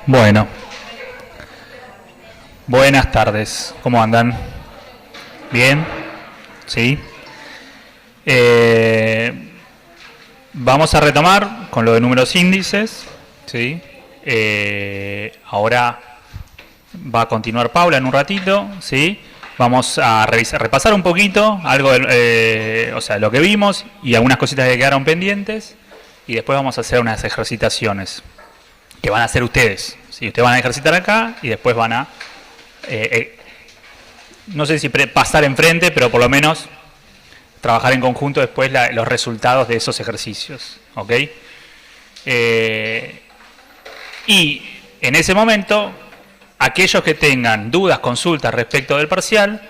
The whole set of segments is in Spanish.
Bueno, buenas tardes. ¿Cómo andan? ¿Bien? ¿Sí? Vamos a retomar con lo de números índices. ¿Sí? Ahora va a continuar Paula en un ratito. ¿Sí? Vamos a repasar un poquito algo de, o sea, lo que vimos y algunas cositas que quedaron pendientes. Y después vamos a hacer unas ejercitaciones que van a hacer ustedes. ¿Sí? Ustedes van a ejercitar acá y después van a, no sé si pasar enfrente, pero por lo menos trabajar en conjunto después los resultados de esos ejercicios. ¿Ok? Y en ese momento, aquellos que tengan dudas, consultas respecto del parcial,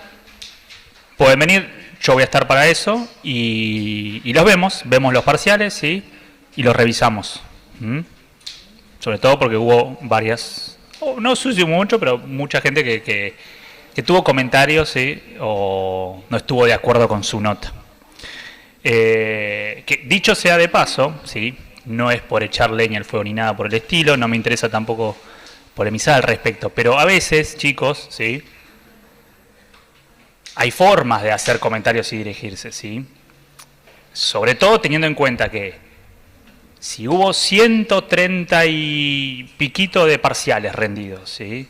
pueden venir, yo voy a estar para eso, y los vemos los parciales, ¿sí? Y los revisamos. Sobre todo porque hubo varias, no sucedió mucho, pero mucha gente que tuvo comentarios, ¿sí? O no estuvo de acuerdo con su nota. Que dicho sea de paso, ¿sí? No es por echar leña al fuego ni nada por el estilo, no me interesa tampoco polemizar al respecto, pero a veces, chicos, ¿sí? Hay formas de hacer comentarios y dirigirse, ¿sí? Sobre todo teniendo en cuenta que si hubo 130 y piquito de parciales rendidos, ¿sí?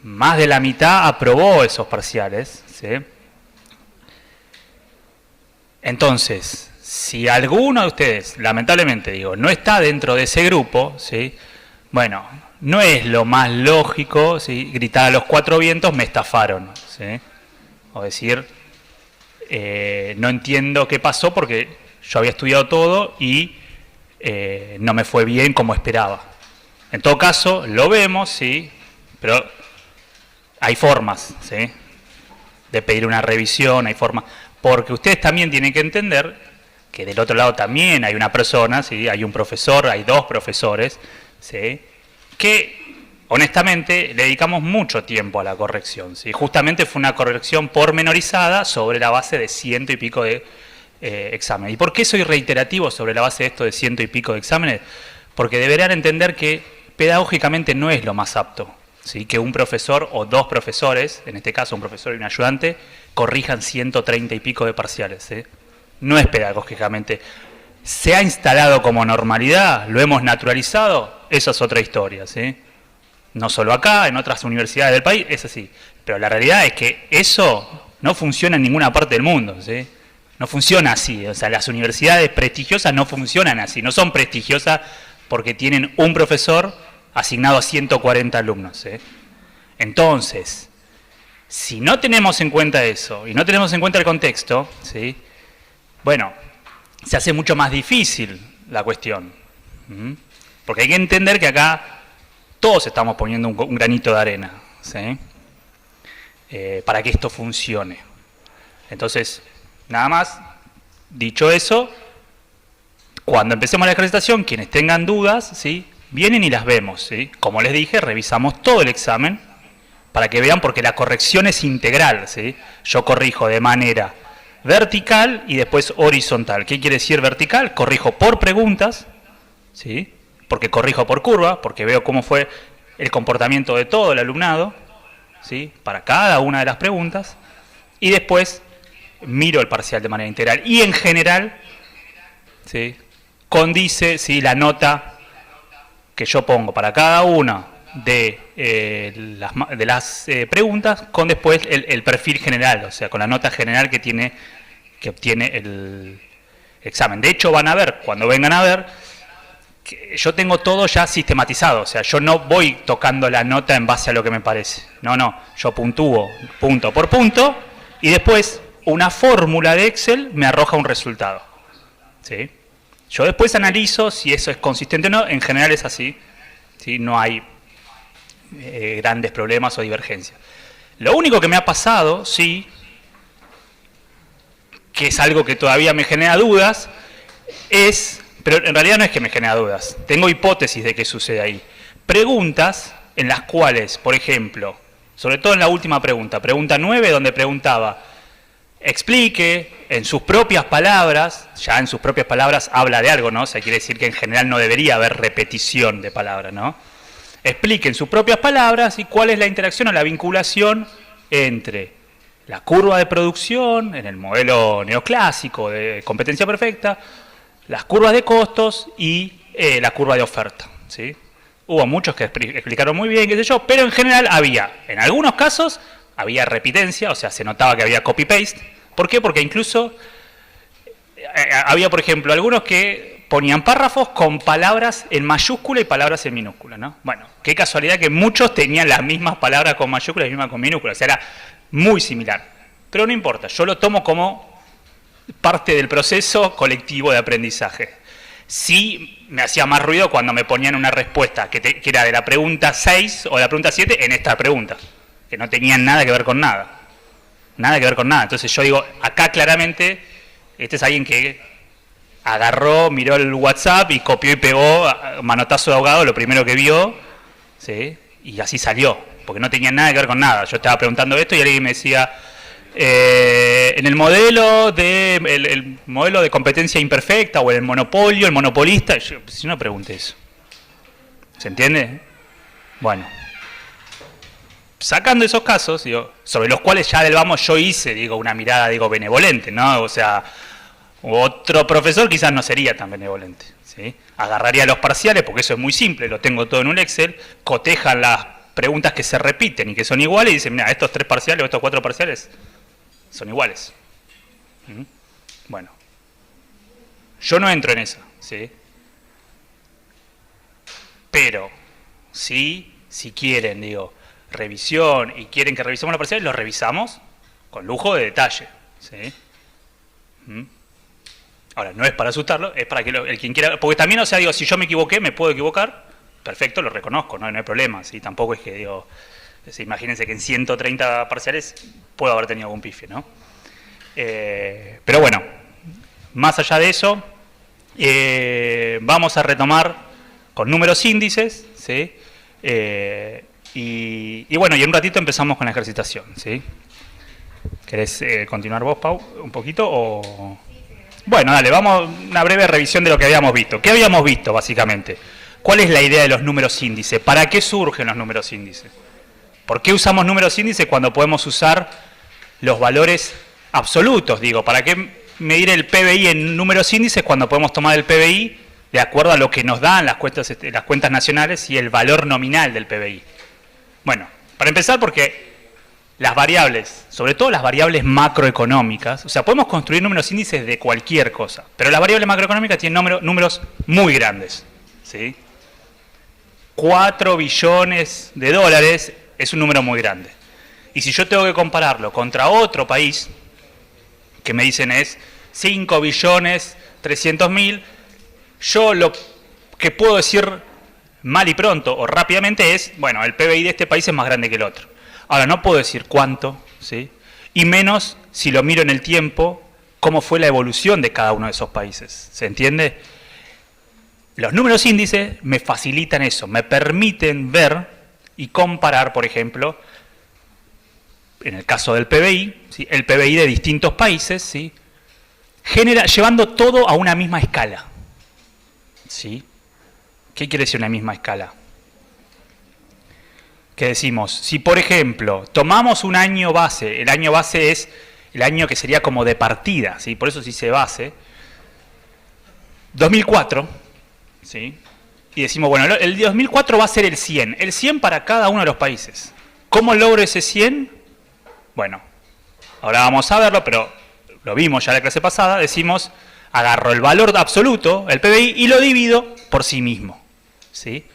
Más de la mitad aprobó esos parciales, ¿sí? Entonces, si alguno de ustedes, lamentablemente digo, no está dentro de ese grupo, ¿sí? Bueno, no es lo más lógico, ¿sí? Gritar a los cuatro vientos, me estafaron, ¿sí? O decir, no entiendo qué pasó porque yo había estudiado todo y no me fue bien como esperaba. En todo caso, lo vemos, ¿sí? Pero hay formas, ¿sí? De pedir una revisión, hay formas. Porque ustedes también tienen que entender que del otro lado también hay una persona, ¿sí? Hay un profesor, hay dos profesores, ¿sí? Que honestamente le dedicamos mucho tiempo a la corrección, ¿sí? Justamente fue una corrección pormenorizada sobre la base de 100 y pico de exámenes. ¿Y por qué soy reiterativo sobre la base de esto de 100 y pico de exámenes? Porque deberán entender que pedagógicamente no es lo más apto, ¿sí? Que un profesor o dos profesores, en este caso un profesor y un ayudante, corrijan 130 y pico de parciales, ¿sí? No es pedagógicamente. ¿Se ha instalado como normalidad? ¿Lo hemos naturalizado? Esa es otra historia, ¿sí? No solo acá, en otras universidades del país, es así. Pero la realidad es que eso no funciona en ninguna parte del mundo, ¿sí? No funciona así. O sea, las universidades prestigiosas no funcionan así. No son prestigiosas porque tienen un profesor asignado a 140 alumnos, ¿sí? Entonces, si no tenemos en cuenta eso y no tenemos en cuenta el contexto, ¿sí? Bueno, se hace mucho más difícil la cuestión. Porque hay que entender que acá todos estamos poniendo un granito de arena, ¿sí? Para que esto funcione. Entonces, nada más, dicho eso, cuando empecemos la ejercitación, quienes tengan dudas, ¿sí? Vienen y las vemos, ¿sí? Como les dije, revisamos todo el examen para que vean, porque la corrección es integral, ¿sí? Yo corrijo de manera vertical y después horizontal. ¿Qué quiere decir vertical? Corrijo por preguntas, ¿sí? Porque corrijo por curva, porque veo cómo fue el comportamiento de todo el alumnado, ¿sí? Para cada una de las preguntas, y después miro el parcial de manera integral. Y en general, ¿sí? Condice, ¿sí? La nota que yo pongo para cada una de las preguntas con después el perfil general, o sea, con la nota general que obtiene el examen. De hecho, van a ver, cuando vengan a ver, que yo tengo todo ya sistematizado, o sea, yo no voy tocando la nota en base a lo que me parece. No, yo puntúo punto por punto y después una fórmula de Excel me arroja un resultado, ¿sí? Yo después analizo si eso es consistente o no, en general es así, ¿sí? No hay grandes problemas o divergencias. Lo único que me ha pasado, sí, que es algo que todavía me genera dudas, pero en realidad no es que me genera dudas, tengo hipótesis de qué sucede ahí. Preguntas en las cuales, por ejemplo, sobre todo en la última pregunta 9, donde preguntaba, explique en sus propias palabras, ya en sus propias palabras habla de algo, ¿no? O sea, quiere decir que en general no debería haber repetición de palabras, ¿no? explique en sus propias palabras y cuál es la interacción o la vinculación entre la curva de producción, en el modelo neoclásico de competencia perfecta, las curvas de costos y la curva de oferta, ¿sí? Hubo muchos que explicaron muy bien, qué sé yo, pero en general en algunos casos, había repitencia, o sea, se notaba que había copy-paste. ¿Por qué? Porque incluso había, por ejemplo, algunos que ponían párrafos con palabras en mayúscula y palabras en minúscula, ¿no? Bueno, qué casualidad que muchos tenían las mismas palabras con mayúscula y las mismas con minúscula, o sea, era muy similar. Pero no importa, yo lo tomo como parte del proceso colectivo de aprendizaje. Sí me hacía más ruido cuando me ponían una respuesta que era de la pregunta 6 o de la pregunta 7 en esta pregunta, que no tenían nada que ver con nada. Nada que ver con nada. Entonces yo digo, acá claramente, este es alguien que agarró, miró el WhatsApp y copió y pegó manotazo de ahogado lo primero que vio, ¿sí? Y así salió, porque no tenía nada que ver con nada. Yo estaba preguntando esto y alguien me decía, en el modelo el modelo de competencia imperfecta o el monopolio, el monopolista, yo no pregunté eso. ¿Se entiende? Bueno. Sacando esos casos, digo, sobre los cuales ya del vamos yo hice, digo, una mirada, digo, benevolente, ¿no? O sea, otro profesor quizás no sería tan benevolente, ¿sí? Agarraría los parciales, porque eso es muy simple, lo tengo todo en un Excel, cotejan las preguntas que se repiten y que son iguales y dicen, mira, estos 3 parciales o estos 4 parciales son iguales. Bueno, yo no entro en esa, ¿sí? Pero, sí, si quieren, digo, revisión y quieren que revisemos los parciales, los revisamos con lujo de detalle, ¿sí? Ahora, no es para asustarlo, es para que el quien quiera, porque también, o sea, digo, si yo me equivoqué, me puedo equivocar, perfecto, lo reconozco, no hay problema, ¿sí? Tampoco es que, digo, imagínense que en 130 parciales puedo haber tenido algún pifie, ¿no? Pero bueno, más allá de eso, vamos a retomar con números índices, ¿sí? Y bueno, y en un ratito empezamos con la ejercitación, ¿sí? ¿Querés continuar vos, Pau, un poquito? O... Bueno, dale, vamos a una breve revisión de lo que habíamos visto. ¿Qué habíamos visto, básicamente? ¿Cuál es la idea de los números índices? ¿Para qué surgen los números índices? ¿Por qué usamos números índices cuando podemos usar los valores absolutos? Digo, ¿para qué medir el PBI en números índices cuando podemos tomar el PBI de acuerdo a lo que nos dan las cuentas nacionales y el valor nominal del PBI? Bueno, para empezar, porque las variables, sobre todo las variables macroeconómicas, o sea, podemos construir números índices de cualquier cosa, pero las variables macroeconómicas tienen números muy grandes, ¿sí? 4 billones de dólares es un número muy grande. Y si yo tengo que compararlo contra otro país, que me dicen es 5 billones 300 mil, yo lo que puedo decir mal y pronto o rápidamente es, bueno, el PBI de este país es más grande que el otro. Ahora, no puedo decir cuánto, ¿sí? Y menos si lo miro en el tiempo, cómo fue la evolución de cada uno de esos países. ¿Se entiende? Los números índices me facilitan eso, me permiten ver y comparar, por ejemplo, en el caso del PBI, ¿sí? El PBI de distintos países, ¿sí? Llevando todo a una misma escala, ¿sí? ¿Qué quiere decir una misma escala? ¿Qué decimos? Si, por ejemplo, tomamos un año base, el año base es el año que sería como de partida, ¿sí? Por eso se dice base, 2004, ¿sí? Y decimos, bueno, el 2004 va a ser el 100 para cada uno de los países. ¿Cómo logro ese 100? Bueno, ahora vamos a verlo, pero lo vimos ya en la clase pasada, decimos, agarro el valor absoluto, el PBI, y lo divido por sí mismo, ¿sí?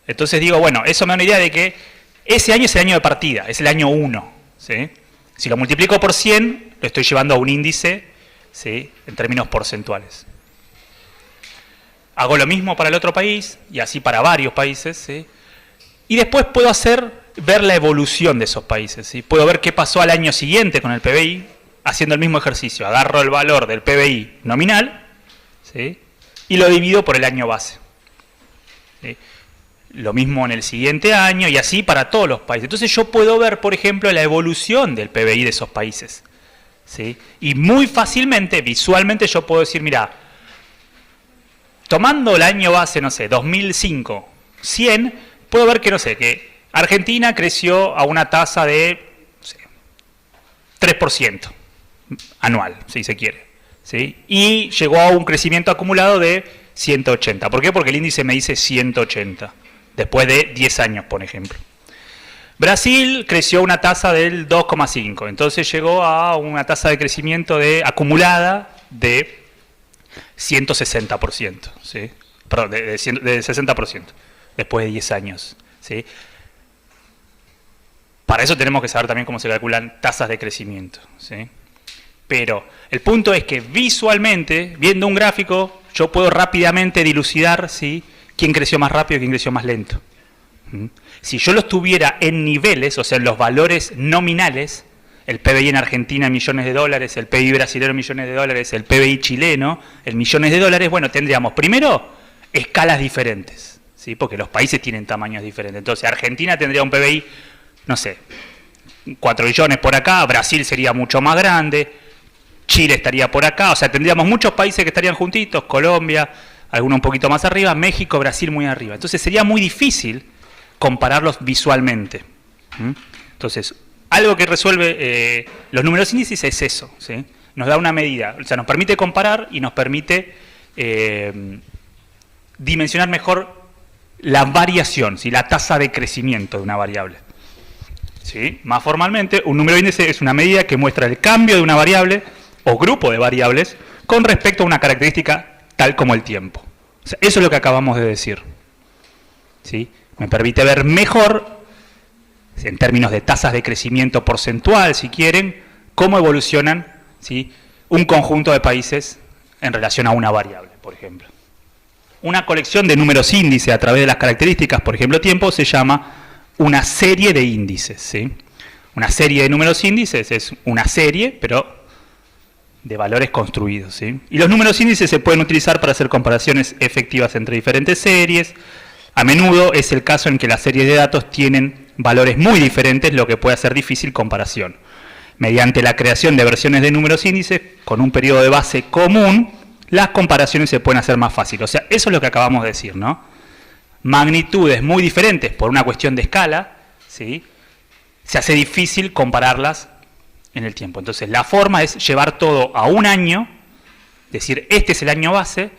Entonces digo, bueno, eso me da una idea de que ese año es el año de partida, es el año 1, ¿sí? Si lo multiplico por 100, lo estoy llevando a un índice, ¿sí? En términos porcentuales. Hago lo mismo para el otro país, y así para varios países, ¿sí? Y después puedo ver la evolución de esos países, ¿sí? Puedo ver qué pasó al año siguiente con el PBI, haciendo el mismo ejercicio. Agarro el valor del PBI nominal, ¿sí? Y lo divido por el año base, ¿sí? Lo mismo en el siguiente año y así para todos los países. Entonces yo puedo ver, por ejemplo, la evolución del PBI de esos países, ¿sí? Y muy fácilmente, visualmente, yo puedo decir, mira, tomando el año base, no sé, 2005, 100, puedo ver que, no sé, que Argentina creció a una tasa de, no sé, 3% anual, si se quiere, ¿sí? Y llegó a un crecimiento acumulado de 180. ¿Por qué? Porque el índice me dice 180, después de 10 años, por ejemplo. Brasil creció a una tasa del 2,5, entonces llegó a una tasa de crecimiento acumulada de 160%, ¿sí? Perdón, de 60%, después de 10 años, ¿sí? Para eso tenemos que saber también cómo se calculan tasas de crecimiento, ¿sí? Pero el punto es que visualmente, viendo un gráfico, yo puedo rápidamente dilucidar, ¿sí?, quién creció más rápido y quién creció más lento. Si yo los tuviera en niveles, o sea, en los valores nominales, el PBI en Argentina en millones de dólares, el PBI brasileño en millones de dólares, el PBI chileno en millones de dólares, bueno, tendríamos primero escalas diferentes, ¿sí?, porque los países tienen tamaños diferentes. Entonces, Argentina tendría un PBI, no sé, 4 billones por acá, Brasil sería mucho más grande, Chile estaría por acá, o sea, tendríamos muchos países que estarían juntitos, Colombia, algunos un poquito más arriba, México, Brasil muy arriba. Entonces sería muy difícil compararlos visualmente. Entonces, algo que resuelve los números índices es eso, ¿sí? Nos da una medida, o sea, nos permite comparar y nos permite dimensionar mejor la variación, ¿sí?, la tasa de crecimiento de una variable. ¿Sí? Más formalmente, un número índice es una medida que muestra el cambio de una variable o grupo de variables con respecto a una característica tal como el tiempo. O sea, eso es lo que acabamos de decir, ¿sí? Me permite ver mejor, en términos de tasas de crecimiento porcentual, si quieren, cómo evolucionan, ¿sí?, un conjunto de países en relación a una variable, por ejemplo. Una colección de números índice a través de las características, por ejemplo, tiempo, se llama una serie de índices, ¿sí? Una serie de números índices es una serie, pero de valores construidos, ¿sí? Y los números índices se pueden utilizar para hacer comparaciones efectivas entre diferentes series. A menudo es el caso en que las series de datos tienen valores muy diferentes, lo que puede hacer difícil comparación. Mediante la creación de versiones de números índices con un periodo de base común, las comparaciones se pueden hacer más fáciles. O sea, eso es lo que acabamos de decir, ¿no? Magnitudes muy diferentes por una cuestión de escala, ¿sí?, se hace difícil compararlas en el tiempo. Entonces, la forma es llevar todo a un año, decir, este es el año base,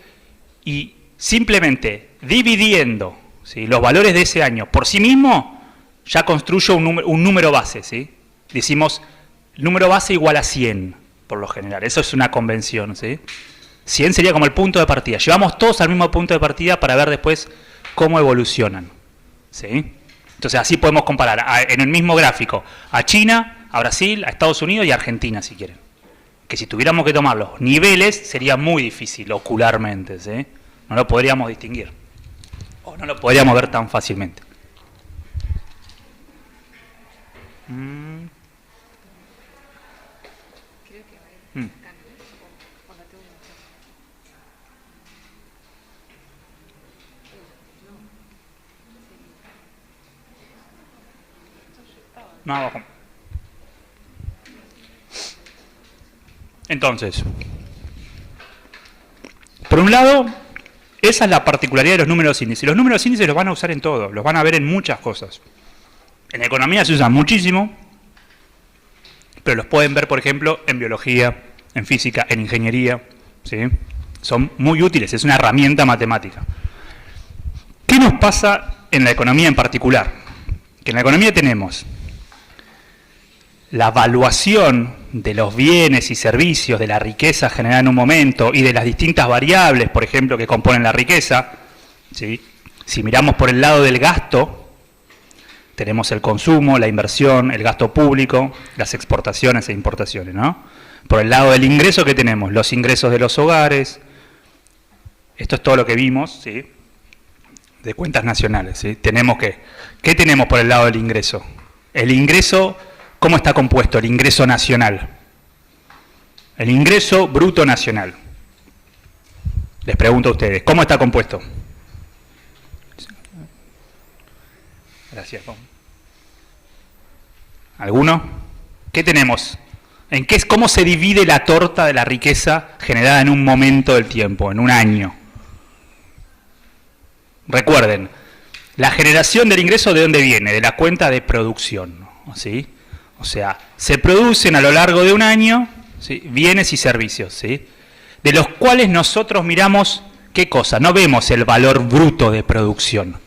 y simplemente dividiendo, ¿sí?, los valores de ese año por sí mismo, ya construyo un número base, ¿sí? Decimos, número base igual a 100, por lo general. Eso es una convención, ¿sí? 100 sería como el punto de partida. Llevamos todos al mismo punto de partida para ver después cómo evolucionan, ¿sí? Entonces así podemos comparar en el mismo gráfico a China, a Brasil, a Estados Unidos y a Argentina, si quieren. Que si tuviéramos que tomar los niveles sería muy difícil ocularmente, ¿sí? No lo podríamos distinguir, o no lo podríamos ver tan fácilmente. No, abajo. Entonces, por un lado, esa es la particularidad de los números índices. Los números índices los van a usar en todo, los van a ver en muchas cosas. En economía se usan muchísimo, pero los pueden ver, por ejemplo, en biología, en física, en ingeniería, ¿sí? Son muy útiles, es una herramienta matemática. ¿Qué nos pasa en la economía en particular? Que en la economía tenemos la evaluación de los bienes y servicios, de la riqueza generada en un momento y de las distintas variables, por ejemplo, que componen la riqueza, ¿sí? Si miramos por el lado del gasto, tenemos el consumo, la inversión, el gasto público, las exportaciones e importaciones, ¿no? Por el lado del ingreso, ¿qué tenemos? Los ingresos de los hogares. Esto es todo lo que vimos, ¿sí?, de cuentas nacionales, ¿sí? Tenemos ¿qué tenemos por el lado del ingreso? El ingreso, ¿cómo está compuesto? El ingreso nacional. El ingreso bruto nacional. Les pregunto a ustedes, ¿cómo está compuesto? Gracias. ¿Alguno? ¿Qué tenemos? ¿Cómo se divide la torta de la riqueza generada en un momento del tiempo, en un año? Recuerden, La generación del ingreso, ¿de dónde viene? De la cuenta de producción, ¿sí? O sea, se producen a lo largo de un año, ¿sí?, bienes y servicios, ¿sí?, de los cuales nosotros miramos qué cosa. No vemos el valor bruto de producción,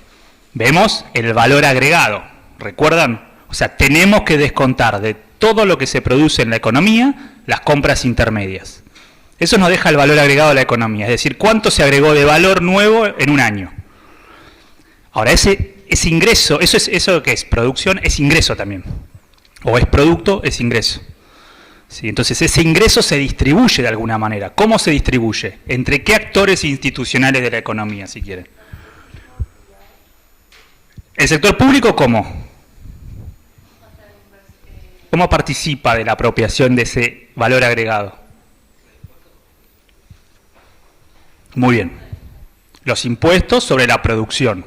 vemos el valor agregado. ¿Recuerdan? O sea, tenemos que descontar de todo lo que se produce en la economía las compras intermedias. Eso nos deja el valor agregado de la economía, es decir, cuánto se agregó de valor nuevo en un año. Ahora, ese ingreso, eso que es producción, es ingreso también. O es producto, es ingreso. ¿Sí? Entonces, ese ingreso se distribuye de alguna manera. ¿Cómo se distribuye? ¿Entre qué actores institucionales de la economía, si quieren? ¿El sector público cómo? ¿Cómo participa de la apropiación de ese valor agregado? Muy bien. Los impuestos sobre la producción,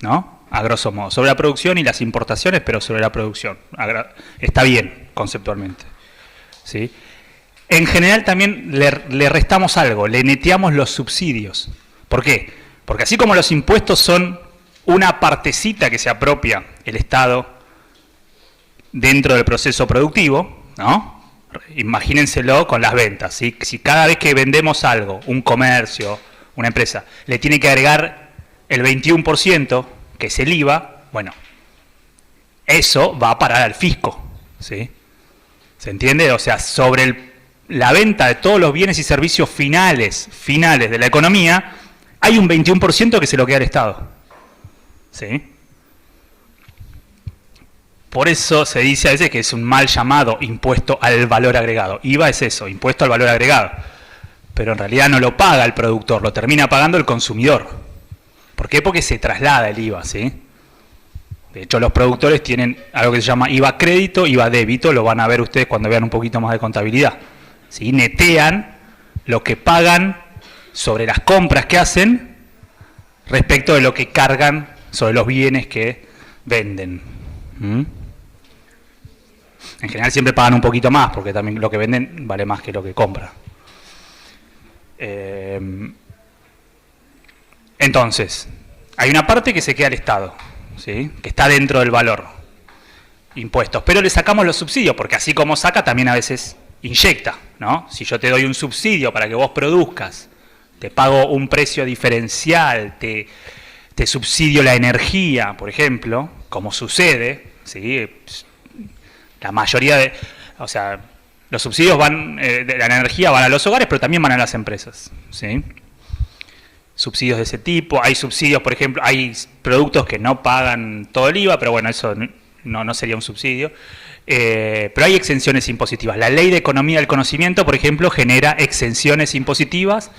¿no? A grosso modo. Sobre la producción y las importaciones, pero sobre la producción. Está bien, conceptualmente. ¿Sí? En general también le restamos algo, le neteamos los subsidios. ¿Por qué? Porque así como los impuestos son una partecita que se apropia el Estado dentro del proceso productivo, ¿no? Imagínenselo con las ventas, ¿sí? Si cada vez que vendemos algo, un comercio, una empresa, le tiene que agregar el 21%, que es el IVA, bueno, eso va a parar al fisco, ¿sí? ¿Se entiende? O sea, sobre la venta de todos los bienes y servicios finales de la economía, hay un 21% que se lo queda al Estado, ¿sí? Por eso se dice a veces que es un mal llamado impuesto al valor agregado. IVA es eso, impuesto al valor agregado. Pero en realidad no lo paga el productor, lo termina pagando el consumidor. ¿Por qué? Porque se traslada el IVA, ¿sí? De hecho, los productores tienen algo que se llama IVA crédito, IVA débito, lo van a ver ustedes cuando vean un poquito más de contabilidad, ¿sí? Netean lo que pagan sobre las compras que hacen respecto de lo que cargan sobre los bienes que venden. En general siempre pagan un poquito más, porque también lo que venden vale más que lo que compran. Entonces, hay una parte que se queda al Estado, ¿sí?, que está dentro del valor, impuestos, pero le sacamos los subsidios, porque así como saca, también a veces inyecta, ¿no? Si yo te doy un subsidio para que vos produzcas, te pago un precio diferencial, te subsidio la energía, por ejemplo, como sucede, ¿sí? La mayoría de, o sea, los subsidios van, de la energía van a los hogares, pero también van a las empresas, ¿sí? Subsidios de ese tipo, hay subsidios, por ejemplo, hay productos que no pagan todo el IVA, pero bueno, eso no sería un subsidio, pero hay exenciones impositivas. La Ley de Economía del Conocimiento, por ejemplo, genera exenciones impositivas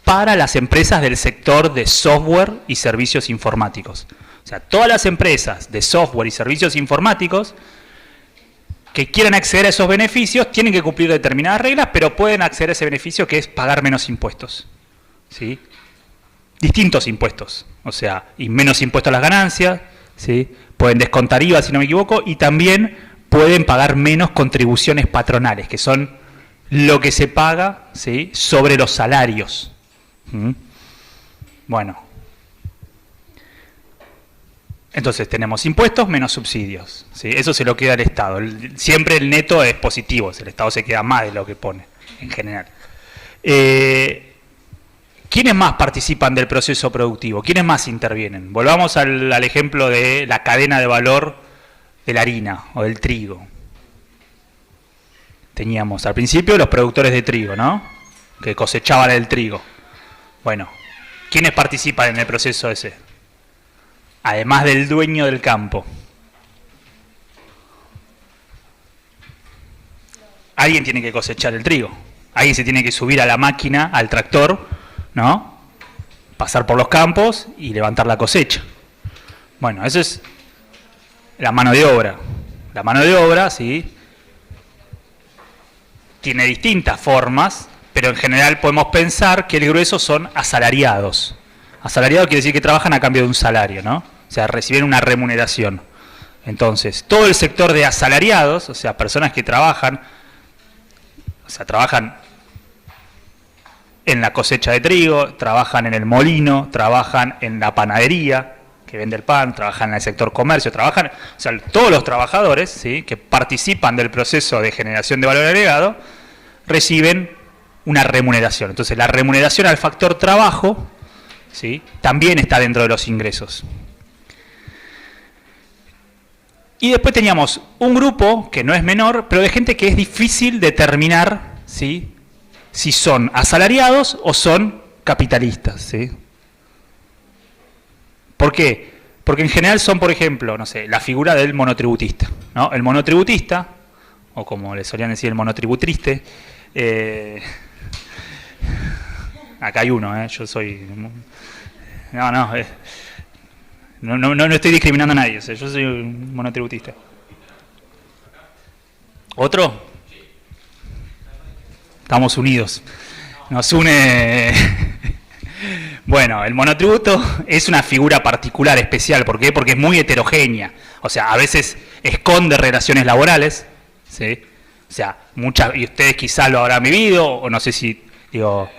para las empresas del sector de software y servicios informáticos. O sea, todas las empresas de software y servicios informáticos que quieran acceder a esos beneficios tienen que cumplir determinadas reglas, pero pueden acceder a ese beneficio que es pagar menos impuestos, ¿sí? Distintos impuestos, o sea, y menos impuestos a las ganancias, ¿sí? Pueden descontar IVA, si no me equivoco, y también pueden pagar menos contribuciones patronales, que son lo que se paga, ¿sí?, sobre los salarios. Bueno, entonces tenemos impuestos menos subsidios, ¿sí? Eso se lo queda al Estado. Siempre el neto es positivo, el Estado se queda más de lo que pone, en general. ¿Quiénes más participan del proceso productivo? ¿Quiénes más intervienen? Volvamos al ejemplo de la cadena de valor de la harina o del trigo. Teníamos al principio los productores de trigo, ¿no?, que cosechaban el trigo. Bueno, ¿quiénes participan en el proceso ese? Además del dueño del campo. Alguien tiene que cosechar el trigo. Alguien se tiene que subir a la máquina, al tractor, ¿no?, pasar por los campos y levantar la cosecha. Bueno, eso es la mano de obra. La mano de obra, sí, tiene distintas formas, pero en general podemos pensar que el grueso son asalariados. Asalariados quiere decir que trabajan a cambio de un salario, ¿no? O sea, reciben una remuneración. Entonces, todo el sector de asalariados, o sea, personas que trabajan, trabajan en la cosecha de trigo, trabajan en el molino, trabajan en la panadería, que vende el pan, trabaja en el sector comercio, trabajan, o sea, todos los trabajadores, ¿sí?, que participan del proceso de generación de valor agregado, reciben una remuneración. Entonces, la remuneración al factor trabajo, ¿sí?, también está dentro de los ingresos. Y después teníamos un grupo, que no es menor, pero de gente que es difícil determinar, ¿sí?, si son asalariados o son capitalistas, ¿sí? ¿Por qué? Porque en general son, por ejemplo, no sé, la figura del monotributista, ¿no? El monotributista, o como le solían decir, el monotributriste, acá hay uno, yo soy... No estoy discriminando a nadie, o sea, yo soy un monotributista. ¿Otro? Estamos unidos. Nos une... Bueno, el monotributo es una figura particular, especial. ¿Por qué? Porque es muy heterogénea. O sea, a veces esconde relaciones laborales, ¿sí? O sea, muchas, y ustedes quizás lo habrán vivido, o no sé si, digo...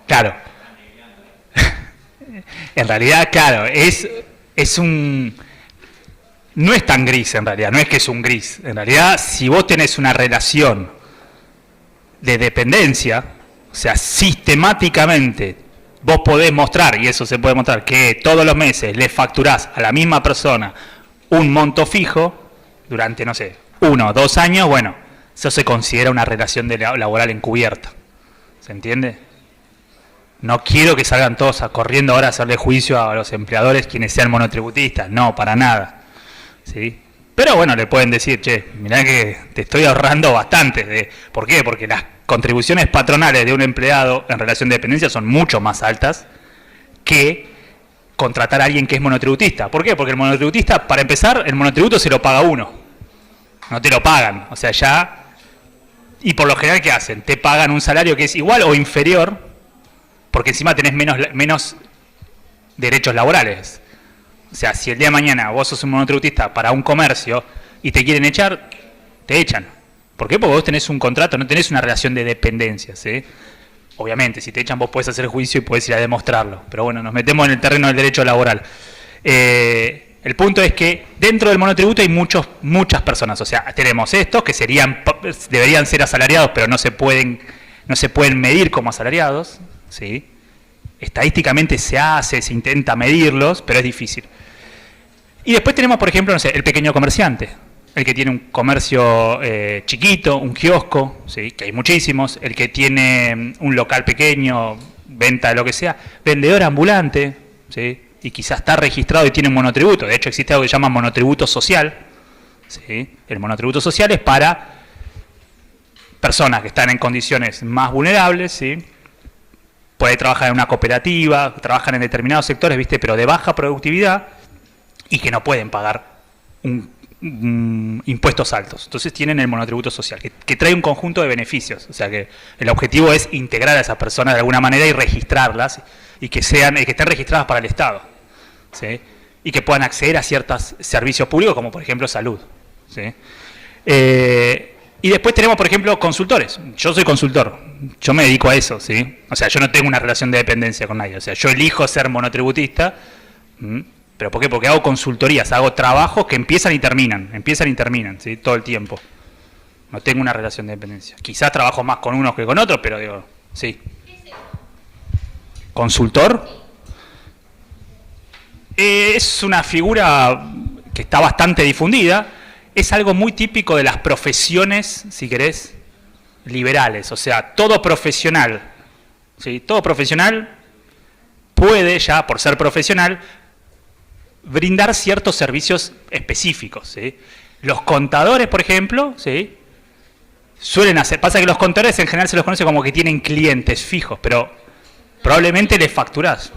Claro. En realidad, claro, es un... No es tan gris en realidad, no es que es un gris. En realidad, si vos tenés una relación de dependencia, o sea, sistemáticamente vos podés mostrar, y eso se puede mostrar, que todos los meses le facturás a la misma persona un monto fijo durante, no sé, 1 o 2 años, bueno, eso se considera una relación laboral encubierta. ¿Se entiende? No quiero que salgan todos corriendo ahora a hacerle juicio a los empleadores quienes sean monotributistas, no, para nada. ¿Sí? Pero bueno, le pueden decir, che, mirá que te estoy ahorrando bastante. ¿Por qué? Porque las contribuciones patronales de un empleado en relación de dependencia son mucho más altas que contratar a alguien que es monotributista. ¿Por qué? Porque el monotributista, para empezar, el monotributo se lo paga uno. No te lo pagan. O sea, ya... Y por lo general, ¿qué hacen? Te pagan un salario que es igual o inferior, porque encima tenés menos derechos laborales. O sea, si el día de mañana vos sos un monotributista para un comercio y te quieren echar, te echan. ¿Por qué? Porque vos tenés un contrato, no tenés una relación de dependencia, ¿sí? Obviamente, si te echan vos podés hacer juicio y podés ir a demostrarlo. Pero bueno, nos metemos en el terreno del derecho laboral. El punto es que dentro del monotributo hay muchas personas. O sea, tenemos estos que deberían ser asalariados, pero no se pueden medir como asalariados, ¿sí? Estadísticamente se intenta medirlos, pero es difícil. Y después tenemos, por ejemplo, no sé, el pequeño comerciante, el que tiene un comercio chiquito, un kiosco, ¿sí?, que hay muchísimos, el que tiene un local pequeño, venta de lo que sea, vendedor ambulante, ¿sí?, y quizás está registrado y tiene un monotributo. De hecho, existe algo que se llama monotributo social, ¿sí? El monotributo social es para personas que están en condiciones más vulnerables, ¿sí? Puede trabajar en una cooperativa, trabajan en determinados sectores, ¿viste?, pero de baja productividad y que no pueden pagar impuestos altos. Entonces tienen el monotributo social, que trae un conjunto de beneficios. O sea que el objetivo es integrar a esas personas de alguna manera y registrarlas, y que estén registradas para el Estado, ¿sí?, y que puedan acceder a ciertos servicios públicos, como por ejemplo salud, ¿sí? Y después tenemos, por ejemplo, consultores. Yo soy consultor, yo me dedico a eso, ¿sí? O sea, yo no tengo una relación de dependencia con nadie. O sea, yo elijo ser monotributista, ¿pero por qué? Porque hago consultorías, hago trabajos que empiezan y terminan, ¿sí?, todo el tiempo. No tengo una relación de dependencia. Quizás trabajo más con unos que con otros, pero digo, sí. ¿Consultor? Es una figura que está bastante difundida. Es algo muy típico de las profesiones, si querés, liberales. O sea, todo profesional, ¿sí?, todo profesional puede ya, por ser profesional, brindar ciertos servicios específicos, ¿sí? Los contadores, por ejemplo, ¿sí?, suelen hacer... Pasa que los contadores en general se los conoce como que tienen clientes fijos, pero probablemente les facturás.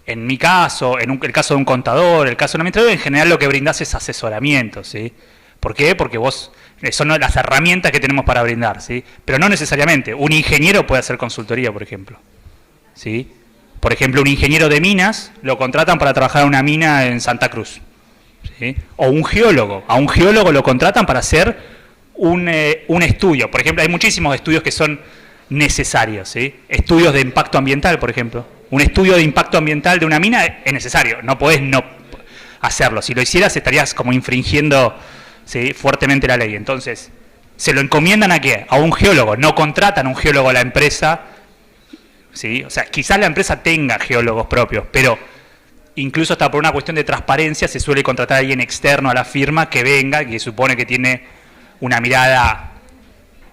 En mi caso, el caso de un contador, el caso de un administrador, en general lo que brindás es asesoramiento, ¿sí? ¿Por qué? Porque son las herramientas que tenemos para brindar, ¿sí? Pero no necesariamente. Un ingeniero puede hacer consultoría, por ejemplo, ¿sí? Por ejemplo, un ingeniero de minas lo contratan para trabajar en una mina en Santa Cruz, ¿sí? O un geólogo. A un geólogo lo contratan para hacer un estudio. Por ejemplo, hay muchísimos estudios que son necesarios, ¿sí? Estudios de impacto ambiental, por ejemplo. Un estudio de impacto ambiental de una mina es necesario, no podés no hacerlo. Si lo hicieras estarías como infringiendo, ¿sí?, fuertemente la ley. Entonces, ¿se lo encomiendan a qué? A un geólogo. No contratan a un geólogo a la empresa, ¿sí? O sea, quizás la empresa tenga geólogos propios, pero incluso hasta por una cuestión de transparencia se suele contratar a alguien externo a la firma que venga, que supone que tiene una mirada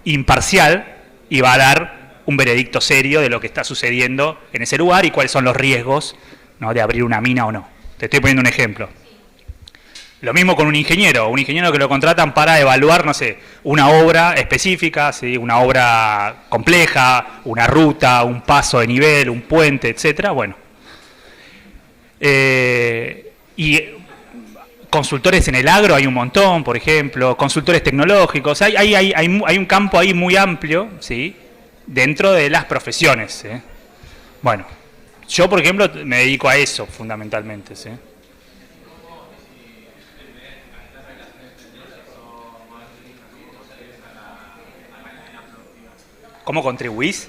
imparcial y va a dar un veredicto serio de lo que está sucediendo en ese lugar y cuáles son los riesgos, ¿no?, de abrir una mina o no. Te estoy poniendo un ejemplo. Lo mismo con un ingeniero que lo contratan para evaluar, no sé, una obra específica, ¿sí?, una obra compleja, una ruta, un paso de nivel, un puente, etcétera. Bueno. Y consultores en el agro hay un montón, por ejemplo, consultores tecnológicos, hay un campo ahí muy amplio, ¿sí?, dentro de las profesiones, ¿sí? Bueno, yo por ejemplo me dedico a eso fundamentalmente, ¿sí? ¿Cómo contribuís?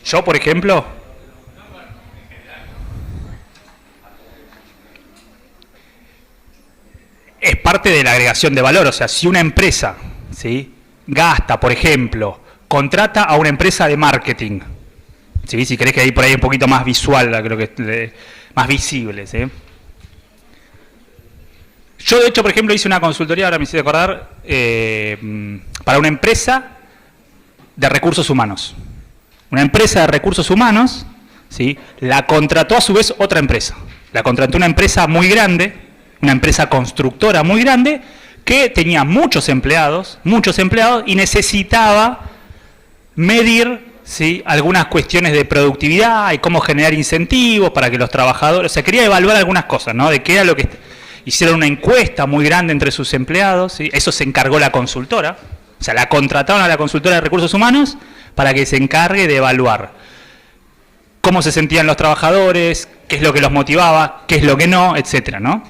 Yo por ejemplo, es parte de la agregación de valor. O sea, si una empresa, ¿sí?, gasta, por ejemplo, contrata a una empresa de marketing, ¿sí?, si querés que hay por ahí un poquito más visual, creo que más visible, ¿sí? Yo de hecho, por ejemplo, hice una consultoría, ahora me hice acordar, para una empresa de recursos humanos. Una empresa de recursos humanos, ¿sí?, la contrató a su vez otra empresa. La contrató una empresa muy grande, una empresa constructora muy grande, que tenía muchos empleados y necesitaba medir, ¿sí?, algunas cuestiones de productividad y cómo generar incentivos para que los trabajadores, o sea, quería evaluar algunas cosas, ¿no?, de qué era lo que hicieron una encuesta muy grande entre sus empleados, ¿sí? Eso se encargó la consultora, o sea, la contrataron a la consultora de recursos humanos para que se encargue de evaluar cómo se sentían los trabajadores, qué es lo que los motivaba, qué es lo que no, etcétera, ¿no?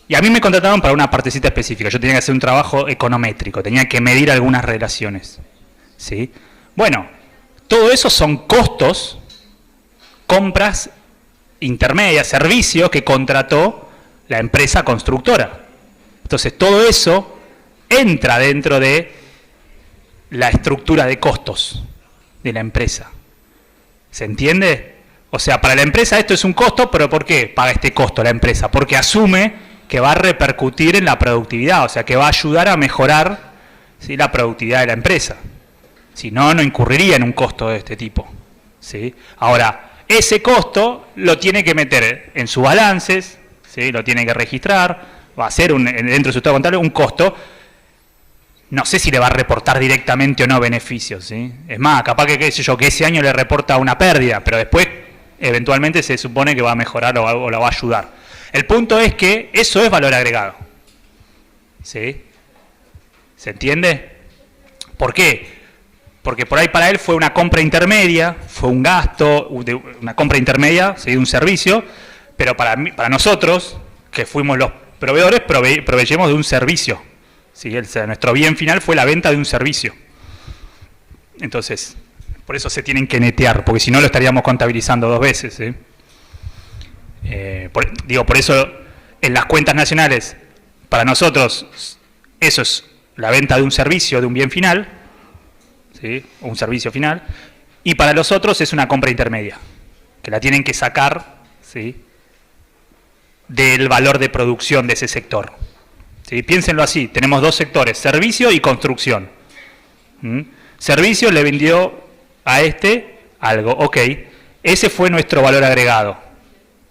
Y a mí me contrataron para una partecita específica. Yo tenía que hacer un trabajo econométrico, tenía que medir algunas relaciones, ¿sí? Bueno, todo eso son costos, compras intermedias, servicios que contrató la empresa constructora. Entonces, todo eso entra dentro de la estructura de costos de la empresa. ¿Se entiende? O sea, para la empresa esto es un costo, pero ¿por qué paga este costo la empresa? Porque asume que va a repercutir en la productividad, o sea, que va a ayudar a mejorar, ¿sí?, la productividad de la empresa. Si no, no incurriría en un costo de este tipo, ¿sí? Ahora, ese costo lo tiene que meter en sus balances, ¿sí?, lo tiene que registrar, va a ser dentro de su estado contable un costo. No sé si le va a reportar directamente o no beneficios, ¿sí? Es más, capaz que, qué sé yo, que ese año le reporta una pérdida, pero después eventualmente se supone que va a mejorar o la va a ayudar. El punto es que eso es valor agregado, ¿sí? ¿Se entiende? ¿Por qué? Porque por ahí para él fue una compra intermedia, fue un gasto, una compra intermedia, ¿sí?, de un servicio, pero para nosotros, que fuimos los proveedores, proveyemos de un servicio. ¿Sí? Nuestro bien final fue la venta de un servicio. Entonces, por eso se tienen que netear, porque si no lo estaríamos contabilizando dos veces, ¿sí? Por eso en las cuentas nacionales, para nosotros, eso es la venta de un servicio, de un bien final, ¿sí?, o un servicio final, y para los otros es una compra intermedia, que la tienen que sacar, ¿sí?, del valor de producción de ese sector. ¿Sí? Piénsenlo así, tenemos dos sectores, servicio y construcción. Servicio le vendió a este algo, ok, ese fue nuestro valor agregado.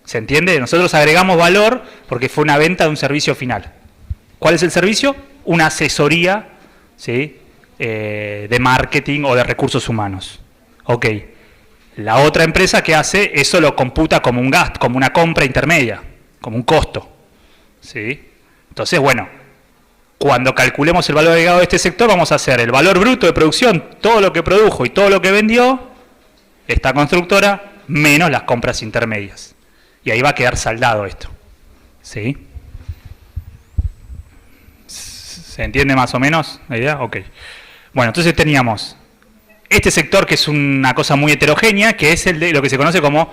¿Se entiende? Nosotros agregamos valor porque fue una venta de un servicio final. ¿Cuál es el servicio? Una asesoría, ¿sí?, de marketing o de recursos humanos. Ok, la otra empresa que hace eso lo computa como un gasto, como una compra intermedia, como un costo. ¿Sí? Entonces, bueno, cuando calculemos el valor agregado de este sector, vamos a hacer el valor bruto de producción, todo lo que produjo y todo lo que vendió esta constructora, menos las compras intermedias. Y ahí va a quedar saldado esto. ¿Sí? ¿Se entiende más o menos la idea? Ok. Bueno, entonces teníamos este sector que es una cosa muy heterogénea, que es el de lo que se conoce como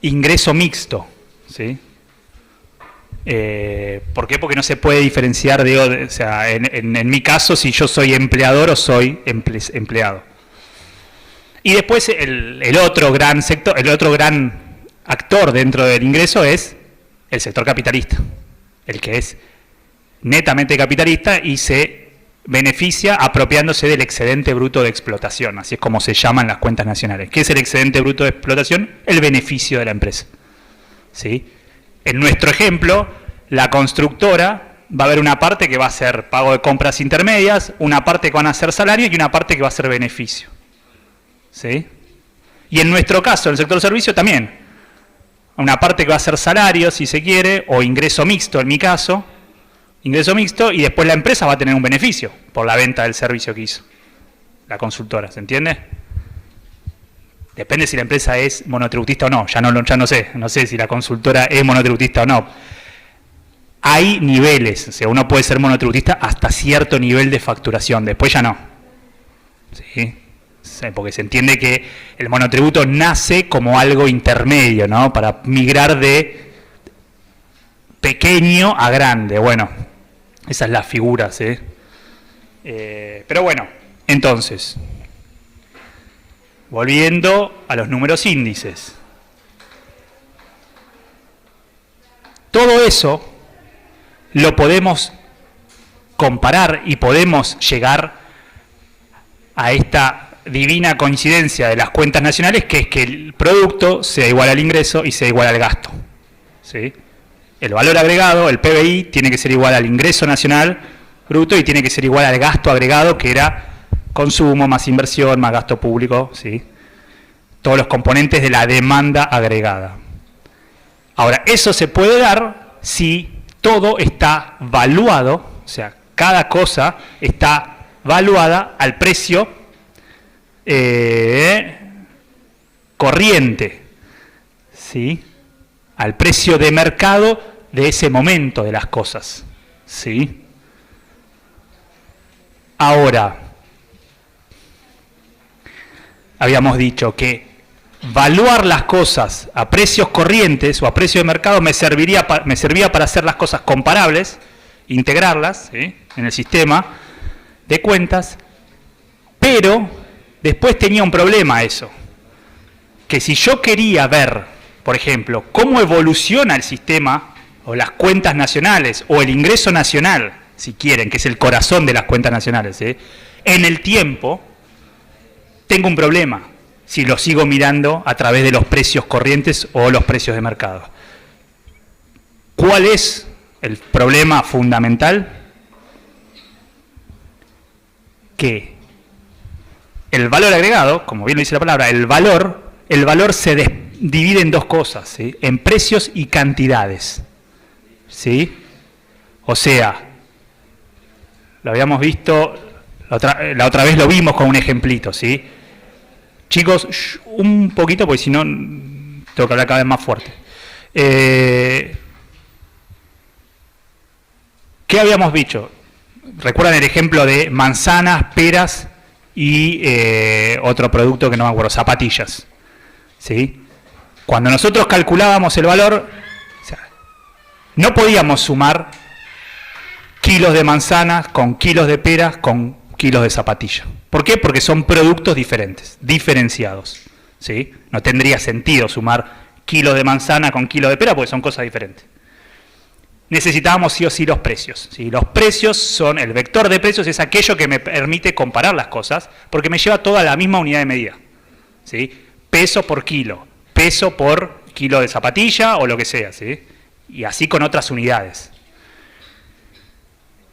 ingreso mixto, ¿sí? ¿Por qué? Porque no se puede diferenciar o sea, en mi caso, si yo soy empleador o soy empleado. Y después el otro gran sector, el otro gran actor dentro del ingreso es el sector capitalista, el que es netamente capitalista y se beneficia apropiándose del excedente bruto de explotación, así es como se llaman las cuentas nacionales. ¿Qué es el excedente bruto de explotación? El beneficio de la empresa, ¿sí? En nuestro ejemplo, la constructora va a haber una parte que va a ser pago de compras intermedias, una parte que van a ser salarios y una parte que va a ser beneficio, ¿sí? Y en nuestro caso, en el sector servicio también, una parte que va a ser salario, si se quiere, o ingreso mixto en mi caso, ingreso mixto, y después la empresa va a tener un beneficio por la venta del servicio que hizo la consultora, ¿se entiende? Depende si la empresa es monotributista o no, ya no sé si la consultora es monotributista o no. Hay niveles, o sea, uno puede ser monotributista hasta cierto nivel de facturación, después ya no. ¿Sí? Porque se entiende que el monotributo nace como algo intermedio, ¿no? Para migrar de pequeño a grande. Bueno, esa es la figura, ¿sí? Pero bueno, entonces, volviendo a los números índices. Todo eso lo podemos comparar y podemos llegar a esta divina coincidencia de las cuentas nacionales, que es que el producto sea igual al ingreso y sea igual al gasto, ¿sí? El valor agregado, el PBI, tiene que ser igual al ingreso nacional bruto y tiene que ser igual al gasto agregado, que era consumo más inversión más gasto público, ¿sí? Todos los componentes de la demanda agregada. Ahora, eso se puede dar si todo está valuado, o sea, cada cosa está valuada al precio corriente, ¿sí? Al precio de mercado de ese momento de las cosas, ¿sí? Ahora, habíamos dicho que valuar las cosas a precios corrientes o a precio de mercado me servía para hacer las cosas comparables, integrarlas, ¿sí?, en el sistema de cuentas, pero después tenía un problema eso, que si yo quería ver, por ejemplo, cómo evoluciona el sistema o las cuentas nacionales o el ingreso nacional, si quieren, que es el corazón de las cuentas nacionales, ¿sí?, en el tiempo, tengo un problema si lo sigo mirando a través de los precios corrientes o los precios de mercado. ¿Cuál es el problema fundamental? Que el valor agregado, como bien lo dice la palabra, el valor se divide en dos cosas, ¿sí?, en precios y cantidades, ¿sí? O sea, lo habíamos visto, la otra vez lo vimos con un ejemplito, ¿sí? Chicos, un poquito, porque si no, tengo que hablar cada vez más fuerte. ¿Qué habíamos dicho? ¿Recuerdan el ejemplo de manzanas, peras y otro producto que no me acuerdo, zapatillas? ¿Sí? Cuando nosotros calculábamos el valor, o sea, no podíamos sumar kilos de manzanas con kilos de peras con kilos de zapatillas. ¿Por qué? Porque son productos diferentes, diferenciados, ¿sí? No tendría sentido sumar kilos de manzana con kilos de pera porque son cosas diferentes. Necesitábamos sí o sí los precios, ¿sí? Los precios son, el vector de precios es aquello que me permite comparar las cosas porque me lleva toda la misma unidad de medida, ¿sí? Peso por kilo de zapatilla o lo que sea, ¿sí? Y así con otras unidades.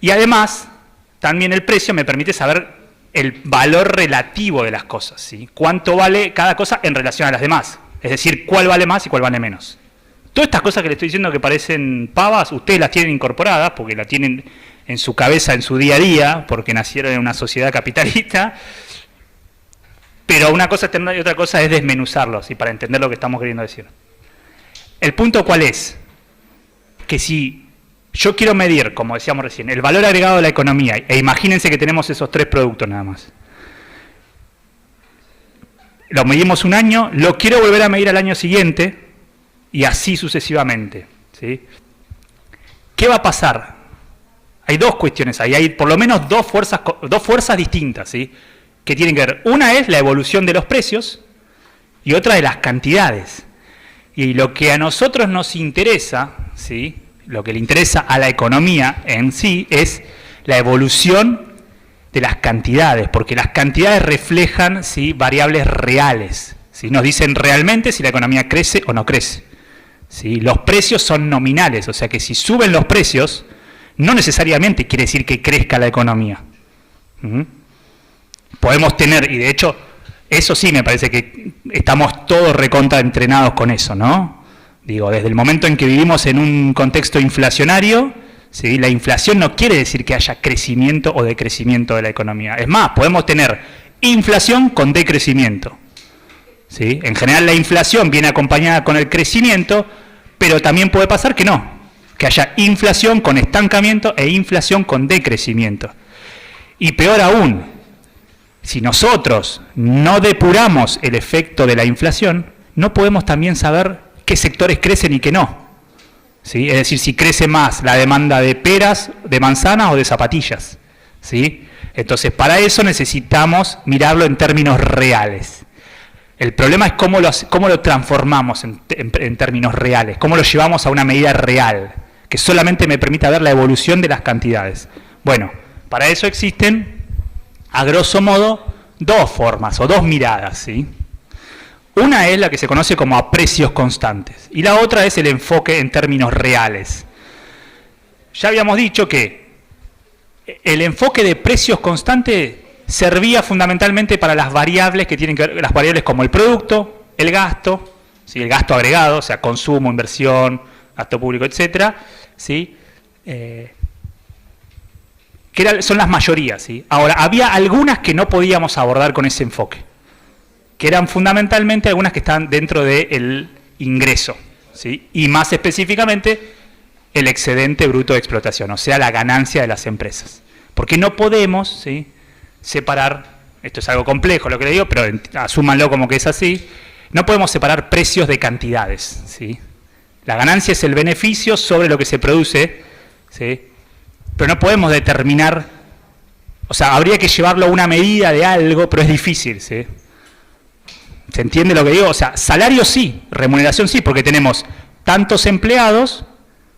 Y además, también el precio me permite saber el valor relativo de las cosas, ¿sí? Cuánto vale cada cosa en relación a las demás. Es decir, cuál vale más y cuál vale menos. Todas estas cosas que les estoy diciendo que parecen pavas, ustedes las tienen incorporadas porque las tienen en su cabeza, en su día a día, porque nacieron en una sociedad capitalista. Pero una cosa es tener y otra cosa es desmenuzarlos, y para entender lo que estamos queriendo decir. El punto, ¿cuál es? Que si Yo quiero medir, como decíamos recién, el valor agregado de la economía, e imagínense que tenemos esos 3 productos nada más. Lo medimos un año, lo quiero volver a medir al año siguiente, y así sucesivamente, ¿sí? ¿Qué va a pasar? Hay 2 cuestiones ahí, hay por lo menos dos fuerzas distintas, ¿sí? Que tienen que ver. Una es la evolución de los precios y otra de las cantidades. Y lo que a nosotros nos interesa, ¿sí? Lo que le interesa a la economía en sí es la evolución de las cantidades, porque las cantidades reflejan, ¿sí? Variables reales, ¿sí? Nos dicen realmente si la economía crece o no crece, ¿sí? Los precios son nominales, o sea que si suben los precios, no necesariamente quiere decir que crezca la economía. Podemos tener, y de hecho, eso sí me parece que estamos todos recontra entrenados con eso, ¿no? Digo, desde el momento en que vivimos en un contexto inflacionario, ¿sí? La inflación no quiere decir que haya crecimiento o decrecimiento de la economía. Es más, podemos tener inflación con decrecimiento, ¿sí? En general la inflación viene acompañada con el crecimiento, pero también puede pasar que no, que haya inflación con estancamiento e inflación con decrecimiento. Y peor aún, si nosotros no depuramos el efecto de la inflación, no podemos también saber qué sectores crecen y qué no, ¿sí? Es decir, si crece más la demanda de peras, de manzanas o de zapatillas, ¿sí? Entonces, para eso necesitamos mirarlo en términos reales. El problema es cómo lo transformamos en términos reales, cómo lo llevamos a una medida real, que solamente me permita ver la evolución de las cantidades. Bueno, para eso existen, a grosso modo, 2 formas o 2 miradas, ¿sí? Una es la que se conoce como a precios constantes y la otra es el enfoque en términos reales. Ya habíamos dicho que el enfoque de precios constantes servía fundamentalmente para las variables que tienen que ver, las variables como el producto, el gasto, ¿sí? El gasto agregado, o sea, consumo, inversión, gasto público, etcétera, ¿sí? Son las mayorías, ¿sí? Ahora, había algunas que no podíamos abordar con ese enfoque, que eran fundamentalmente algunas que estaban dentro del ingreso, ¿sí? Y más específicamente el excedente bruto de explotación, o sea, la ganancia de las empresas. Porque no podemos, ¿sí? Separar, esto es algo complejo lo que le digo, pero asúmanlo como que es así, no podemos separar precios de cantidades, ¿sí? La ganancia es el beneficio sobre lo que se produce, ¿sí? Pero no podemos determinar, o sea, habría que llevarlo a una medida de algo, pero es difícil, ¿sí? ¿Se entiende lo que digo? O sea, salario sí, remuneración sí, porque tenemos tantos empleados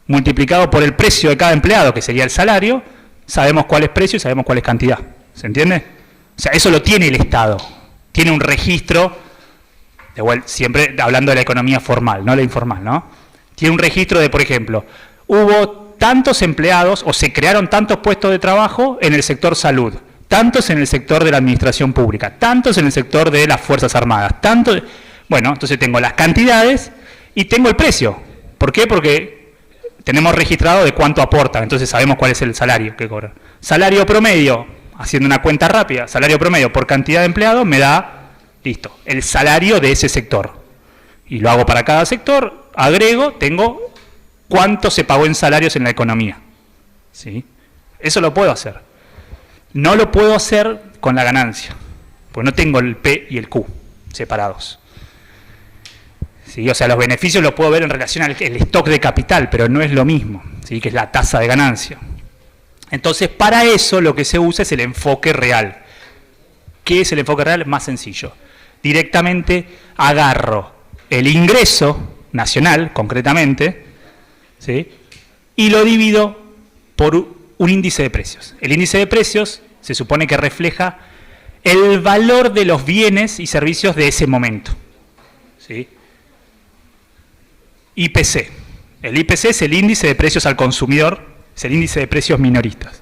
multiplicado por el precio de cada empleado, que sería el salario, sabemos cuál es precio y sabemos cuál es cantidad. ¿Se entiende? O sea, eso lo tiene el Estado. Tiene un registro, igual, siempre hablando de la economía formal, no la informal, ¿no? Tiene un registro de, por ejemplo, hubo tantos empleados o se crearon tantos puestos de trabajo en el sector salud, tantos en el sector de la administración pública, tantos en el sector de las Fuerzas Armadas, tantos... Bueno, entonces tengo las cantidades y tengo el precio. ¿Por qué? Porque tenemos registrado de cuánto aportan, entonces sabemos cuál es el salario que cobran. Salario promedio, haciendo una cuenta rápida, salario promedio por cantidad de empleados me da, listo, el salario de ese sector. Y lo hago para cada sector, agrego, tengo cuánto se pagó en salarios en la economía, ¿sí? Eso lo puedo hacer. No lo puedo hacer con la ganancia, porque no tengo el P y el Q separados. ¿Sí? O sea, los beneficios los puedo ver en relación al stock de capital, pero no es lo mismo, ¿sí? Que es la tasa de ganancia. Entonces, para eso lo que se usa es el enfoque real. ¿Qué es el enfoque real? Más sencillo. Directamente agarro el ingreso nacional, concretamente, ¿sí? Y lo divido por un índice de precios. El índice de precios se supone que refleja el valor de los bienes y servicios de ese momento, ¿sí? IPC. El IPC es el índice de precios al consumidor, es el índice de precios minoristas.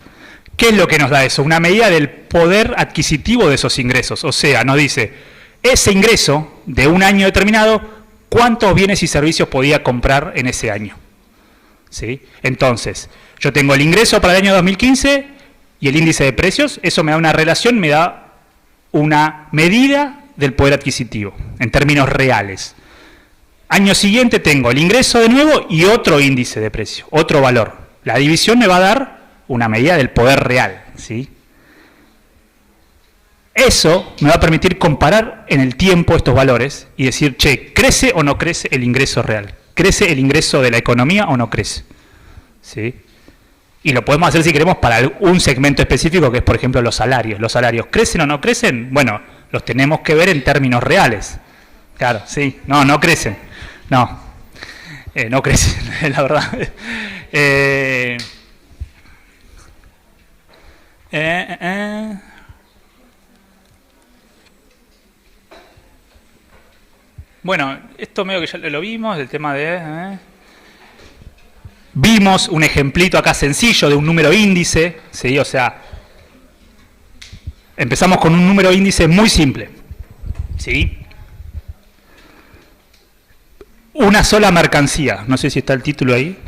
¿Qué es lo que nos da eso? Una medida del poder adquisitivo de esos ingresos. O sea, nos dice, ese ingreso de un año determinado, ¿cuántos bienes y servicios podía comprar en ese año? ¿Sí? Entonces, yo tengo el ingreso para el año 2015 y el índice de precios, eso me da una relación, me da una medida del poder adquisitivo, en términos reales. Año siguiente tengo el ingreso de nuevo y otro índice de precio, otro valor. La división me va a dar una medida del poder real, ¿sí? Eso me va a permitir comparar en el tiempo estos valores y decir, che, ¿crece o no crece el ingreso real? ¿Crece el ingreso de la economía o no crece? ¿Sí? Y lo podemos hacer si queremos para un segmento específico que es, por ejemplo, los salarios. ¿Los salarios crecen o no crecen? Bueno, los tenemos que ver en términos reales. Claro, sí. No, no crecen. No. No crecen, la verdad. Bueno, esto medio que ya lo vimos, el tema de... Vimos un ejemplito acá sencillo de un número índice, ¿sí? O sea, empezamos con un número índice muy simple, ¿sí? Una sola mercancía, no sé si está el título ahí.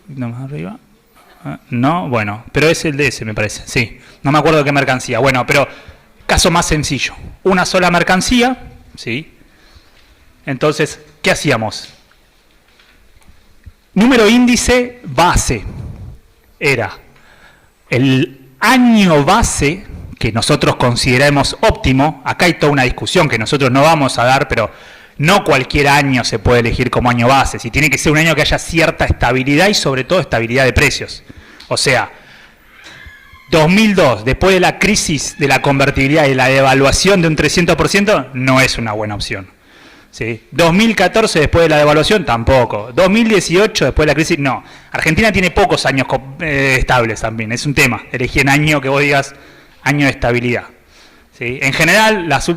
No, más arriba. No, bueno, pero es el de ese, me parece, sí. No me acuerdo qué mercancía. Bueno, pero caso más sencillo. Una sola mercancía, ¿sí? Entonces, ¿qué hacíamos? Número índice base era el año base que nosotros consideremos óptimo. Acá hay toda una discusión que nosotros no vamos a dar, pero no cualquier año se puede elegir como año base. Si tiene que ser un año que haya cierta estabilidad y sobre todo estabilidad de precios. O sea, 2002, después de la crisis de la convertibilidad y la devaluación de un 300%, no es una buena opción. ¿Sí? 2014 después de la devaluación, tampoco. 2018 después de la crisis, no. Argentina tiene pocos años estables también, es un tema. Elegí un año que vos digas año de estabilidad. ¿Sí? En general, las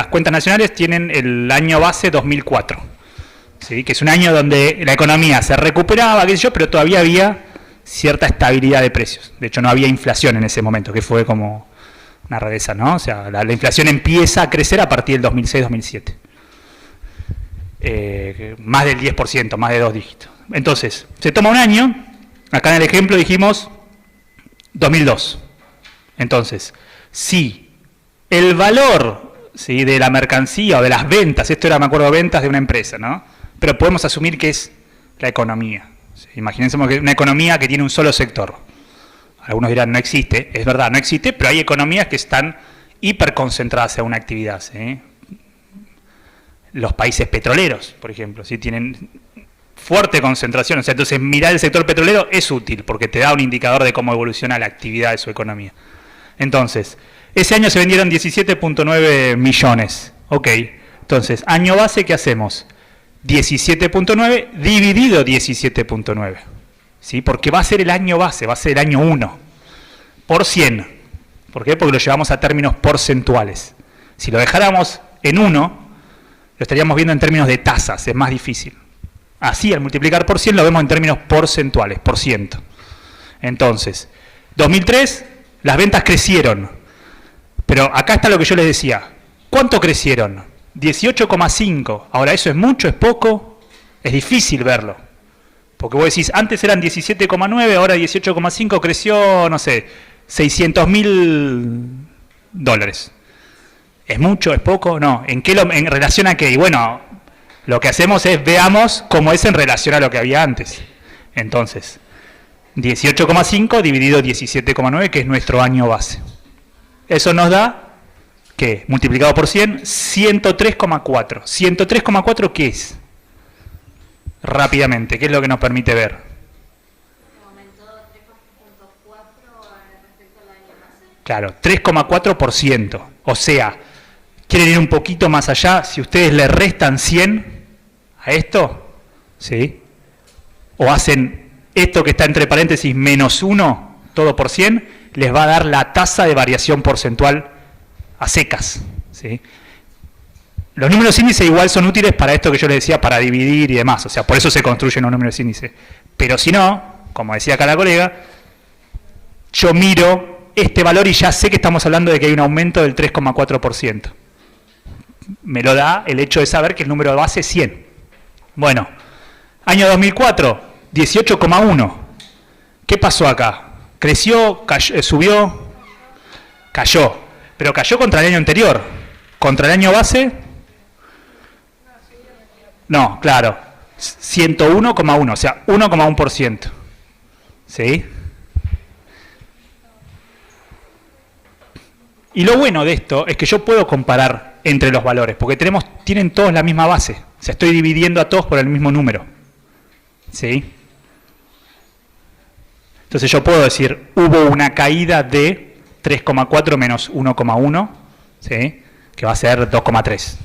cuentas nacionales tienen el año base 2004, ¿sí? Que es un año donde la economía se recuperaba, qué sé yo, pero todavía había cierta estabilidad de precios. De hecho, no había inflación en ese momento, que fue como una rareza, ¿no? O sea, la inflación empieza a crecer a partir del 2006-2007. Más del 10%, más de 2 dígitos. Entonces, se toma un año, acá en el ejemplo dijimos 2002. Entonces, si el valor, ¿sí?, de la mercancía o de las ventas, esto era, me acuerdo, ventas de una empresa, ¿no? Pero podemos asumir que es la economía. ¿Sí? Imagínense que una economía que tiene un solo sector. Algunos dirán, no existe. Es verdad, no existe, pero hay economías que están hiperconcentradas en una actividad, ¿sí? Los países petroleros, por ejemplo, ¿sí?, tienen fuerte concentración. O sea, entonces mirar el sector petrolero es útil porque te da un indicador de cómo evoluciona la actividad de su economía. Entonces, ese año se vendieron 17.9 millones. Ok, entonces, año base, ¿qué hacemos? 17.9 dividido 17.9. ¿Sí? Porque va a ser el año base, va a ser el año 1. Por 100. ¿Por qué? Porque lo llevamos a términos porcentuales. Si lo dejáramos en 1... lo estaríamos viendo en términos de tasas, es más difícil. Así, al multiplicar por 100, lo vemos en términos porcentuales, por ciento. Entonces, 2003, las ventas crecieron. Pero acá está lo que yo les decía. ¿Cuánto crecieron? 18,5. Ahora, ¿eso es mucho, es poco? Es difícil verlo. Porque vos decís, antes eran 17,9, ahora 18,5, creció, no sé, $600.000. ¿Es mucho? ¿Es poco? No. ¿En relación a qué? Y bueno, lo que hacemos es veamos cómo es en relación a lo que había antes. Entonces, 18,5 dividido 17,9, que es nuestro año base. Eso nos da, ¿qué? Multiplicado por 100, 103,4. ¿103,4 qué es? Rápidamente, ¿qué es lo que nos permite ver? ¿Aumentó 3,4 respecto al año base? Claro, 3,4%. O sea, ¿quieren ir un poquito más allá? Si ustedes le restan 100 a esto, ¿sí?, o hacen esto que está entre paréntesis menos 1, todo por 100, les va a dar la tasa de variación porcentual a secas, ¿sí? Los números índice igual son útiles para esto que yo les decía, para dividir y demás, o sea, por eso se construyen los números índice. Pero si no, como decía acá la colega, yo miro este valor y ya sé que estamos hablando de que hay un aumento del 3,4%. Me lo da el hecho de saber que el número de base es 100. Bueno, año 2004, 18,1. ¿Qué pasó acá? ¿Creció? ¿Subió? Cayó. Pero cayó contra el año anterior. ¿Contra el año base? No, claro. 101,1, o sea, 1,1%. ¿Sí? Y lo bueno de esto es que yo puedo comparar entre los valores, porque tienen todos la misma base. O sea, estoy dividiendo a todos por el mismo número. ¿Sí? Entonces yo puedo decir, hubo una caída de 3,4 menos 1,1, ¿sí? Que va a ser 2,3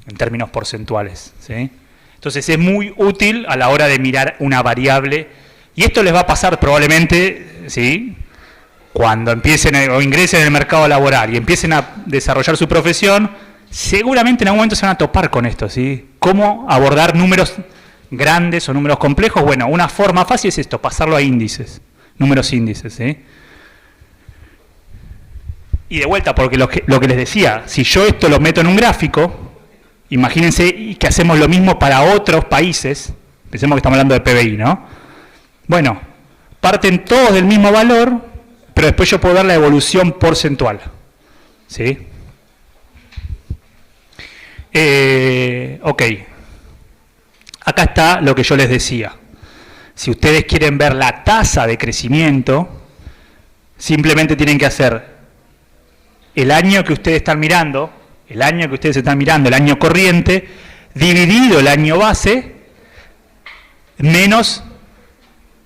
en términos porcentuales. ¿Sí? Entonces es muy útil a la hora de mirar una variable, y esto les va a pasar probablemente, ¿sí?, cuando empiecen o ingresen en el mercado laboral y empiecen a desarrollar su profesión, seguramente en algún momento se van a topar con esto, ¿sí? ¿Cómo abordar números grandes o números complejos? Bueno, una forma fácil es esto, pasarlo a índices, números índices, ¿sí? Y de vuelta, porque lo que les decía, si yo esto lo meto en un gráfico, imagínense que hacemos lo mismo para otros países, pensemos que estamos hablando de PBI, ¿no? Bueno, parten todos del mismo valor, pero después yo puedo dar la evolución porcentual. ¿Sí? Ok. Acá está lo que yo les decía. Si ustedes quieren ver la tasa de crecimiento, simplemente tienen que hacer el año que ustedes están mirando, el año corriente, dividido el año base, menos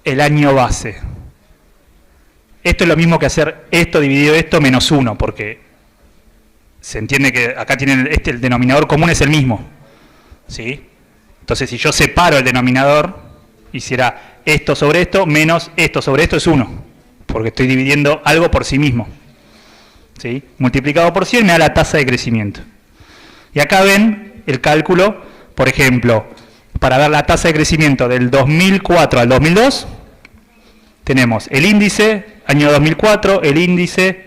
el año base. Esto es lo mismo que hacer esto dividido esto menos 1, porque se entiende que acá tienen el denominador común es el mismo. ¿Sí? Entonces, si yo separo el denominador, hiciera esto sobre esto menos esto sobre esto es 1, porque estoy dividiendo algo por sí mismo. ¿Sí? Multiplicado por 100 me da la tasa de crecimiento. Y acá ven el cálculo, por ejemplo, para ver la tasa de crecimiento del 2004 al 2002, tenemos el índice año 2004, el índice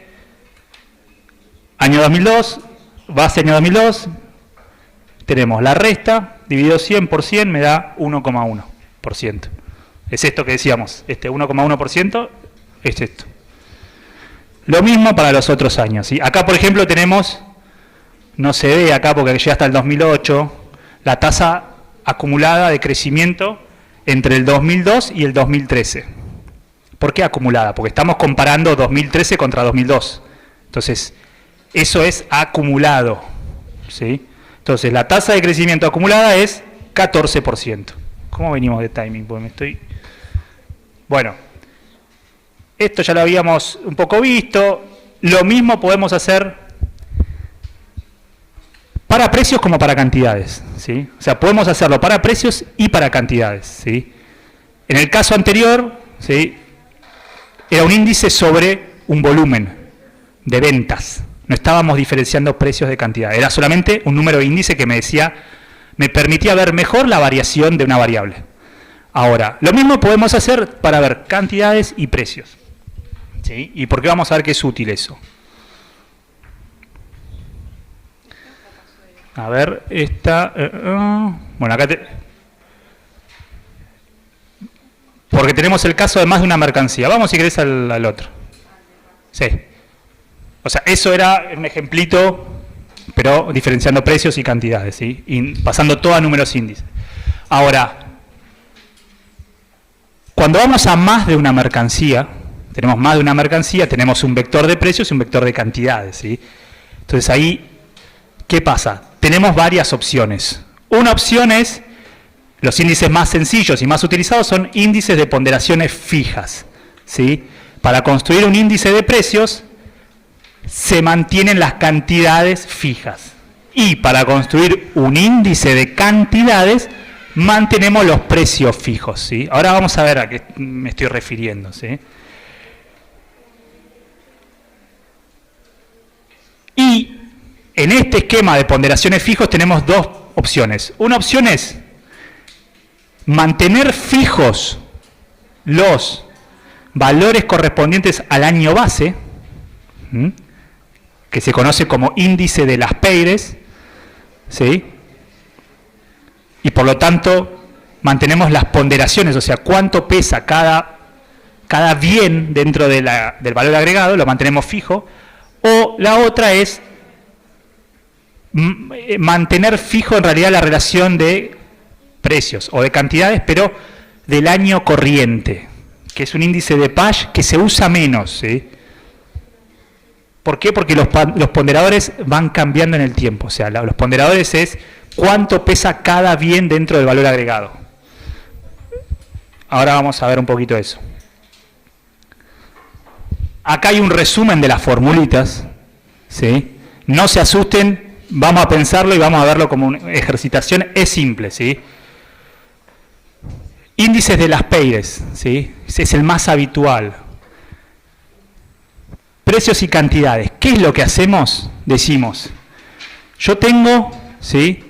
año 2002, base año 2002, tenemos la resta, dividido 100 por 100 me da 1,1%. Es esto que decíamos, este 1,1% es esto. Lo mismo para los otros años. ¿Sí? Acá, por ejemplo, tenemos, no se ve acá porque llega hasta el 2008, la tasa acumulada de crecimiento entre el 2002 y el 2013. ¿Por qué acumulada? Porque estamos comparando 2013 contra 2002. Entonces, eso es acumulado. ¿Sí? Entonces, la tasa de crecimiento acumulada es 14%. ¿Cómo venimos de timing? Porque Bueno, esto ya lo habíamos un poco visto. Lo mismo podemos hacer para precios como para cantidades. ¿Sí? O sea, podemos hacerlo para precios y para cantidades. ¿Sí? En el caso anterior, ¿sí?, era un índice sobre un volumen de ventas. No estábamos diferenciando precios de cantidad. Era solamente un número de índice que me permitía ver mejor la variación de una variable. Ahora, lo mismo podemos hacer para ver cantidades y precios. ¿Sí? ¿Y por qué vamos a ver que es útil eso? A ver, esta... bueno, acá porque tenemos el caso de más de una mercancía. Vamos, si querés, al otro. Sí. O sea, eso era un ejemplito, pero diferenciando precios y cantidades, ¿sí? Y pasando todo a números índices. Ahora, cuando vamos a más de una mercancía, tenemos un vector de precios y un vector de cantidades, ¿sí? Entonces ahí, ¿qué pasa? Tenemos varias opciones. Una opción es... Los índices más sencillos y más utilizados son índices de ponderaciones fijas. ¿Sí? Para construir un índice de precios se mantienen las cantidades fijas. Y para construir un índice de cantidades mantenemos los precios fijos. ¿Sí? Ahora vamos a ver a qué me estoy refiriendo. ¿Sí? Y en este esquema de ponderaciones fijos tenemos dos opciones. Una opción es mantener fijos los valores correspondientes al año base, que se conoce como índice de las Peires, ¿sí? Y por lo tanto mantenemos las ponderaciones, o sea, cuánto pesa cada bien dentro de del valor agregado, lo mantenemos fijo. O la otra es mantener fijo en realidad la relación de precios o de cantidades, pero del año corriente, que es un índice de Pasch que se usa menos, ¿sí? ¿Por qué? Porque los ponderadores van cambiando en el tiempo. O sea, los ponderadores es cuánto pesa cada bien dentro del valor agregado. Ahora vamos a ver un poquito eso. Acá hay un resumen de las formulitas, ¿sí? No se asusten, vamos a pensarlo y vamos a verlo como una ejercitación. Es simple, ¿sí? Índices de las Peires, ¿sí? Es el más habitual. Precios y cantidades. ¿Qué es lo que hacemos? Decimos, yo tengo, ¿sí?,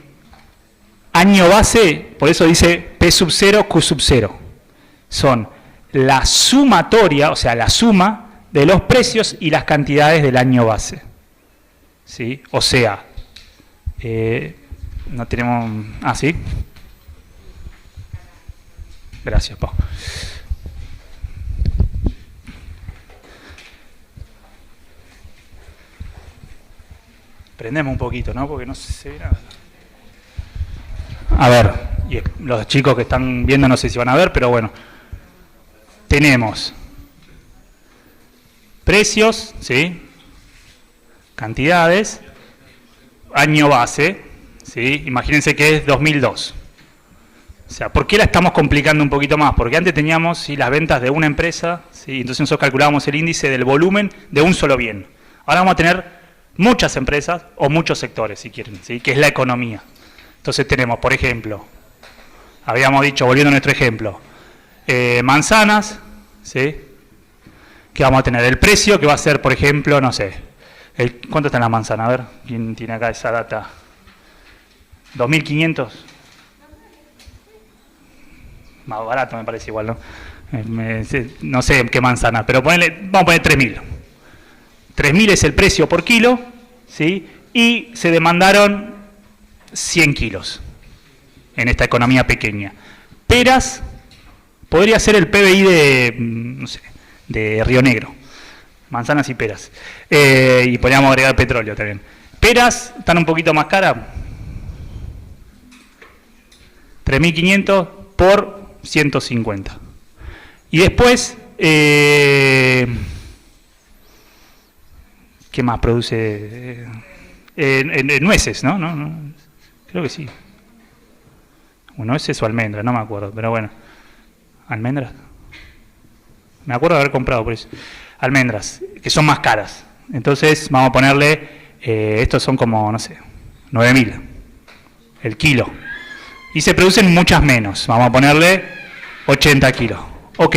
año base, por eso dice P sub 0, Q sub 0. Son la sumatoria, o sea, la suma de los precios y las cantidades del año base. ¿Sí? O sea, no tenemos... Ah, ¿sí? Gracias, Pau. Prendemos un poquito, ¿no? Porque no se ve nada. A ver, y los chicos que están viendo no sé si van a ver, pero bueno. Tenemos precios, ¿sí? Cantidades, año base, ¿sí? Imagínense que es 2002. O sea, ¿por qué la estamos complicando un poquito más? Porque antes teníamos, ¿sí?, las ventas de una empresa, ¿sí? Entonces nosotros calculábamos el índice del volumen de un solo bien. Ahora vamos a tener muchas empresas o muchos sectores, si quieren, ¿sí?, que es la economía. Entonces tenemos, por ejemplo, habíamos dicho, volviendo a nuestro ejemplo, manzanas, ¿sí?, que vamos a tener el precio, que va a ser, por ejemplo, no sé, ¿cuánto está en la manzana? A ver, ¿quién tiene acá esa data? ¿2.500? Más barato me parece igual, ¿no? No sé qué manzana, pero vamos a poner 3.000. 3.000 es el precio por kilo, ¿sí? Y se demandaron 100 kilos en esta economía pequeña. Peras podría ser el PBI de, no sé, de Río Negro. Manzanas y peras. Y podríamos agregar petróleo también. Peras están un poquito más caras. 3.500 por 150. Y después, ¿qué más produce? Nueces, ¿no? No, creo que sí. O nueces o almendras, no me acuerdo, pero bueno. ¿Almendras? Me acuerdo de haber comprado por eso. Almendras, que son más caras. Entonces vamos a ponerle, estos son como, no sé, 9.000 el kilo. Y se producen muchas menos. Vamos a ponerle 80 kilos. Ok.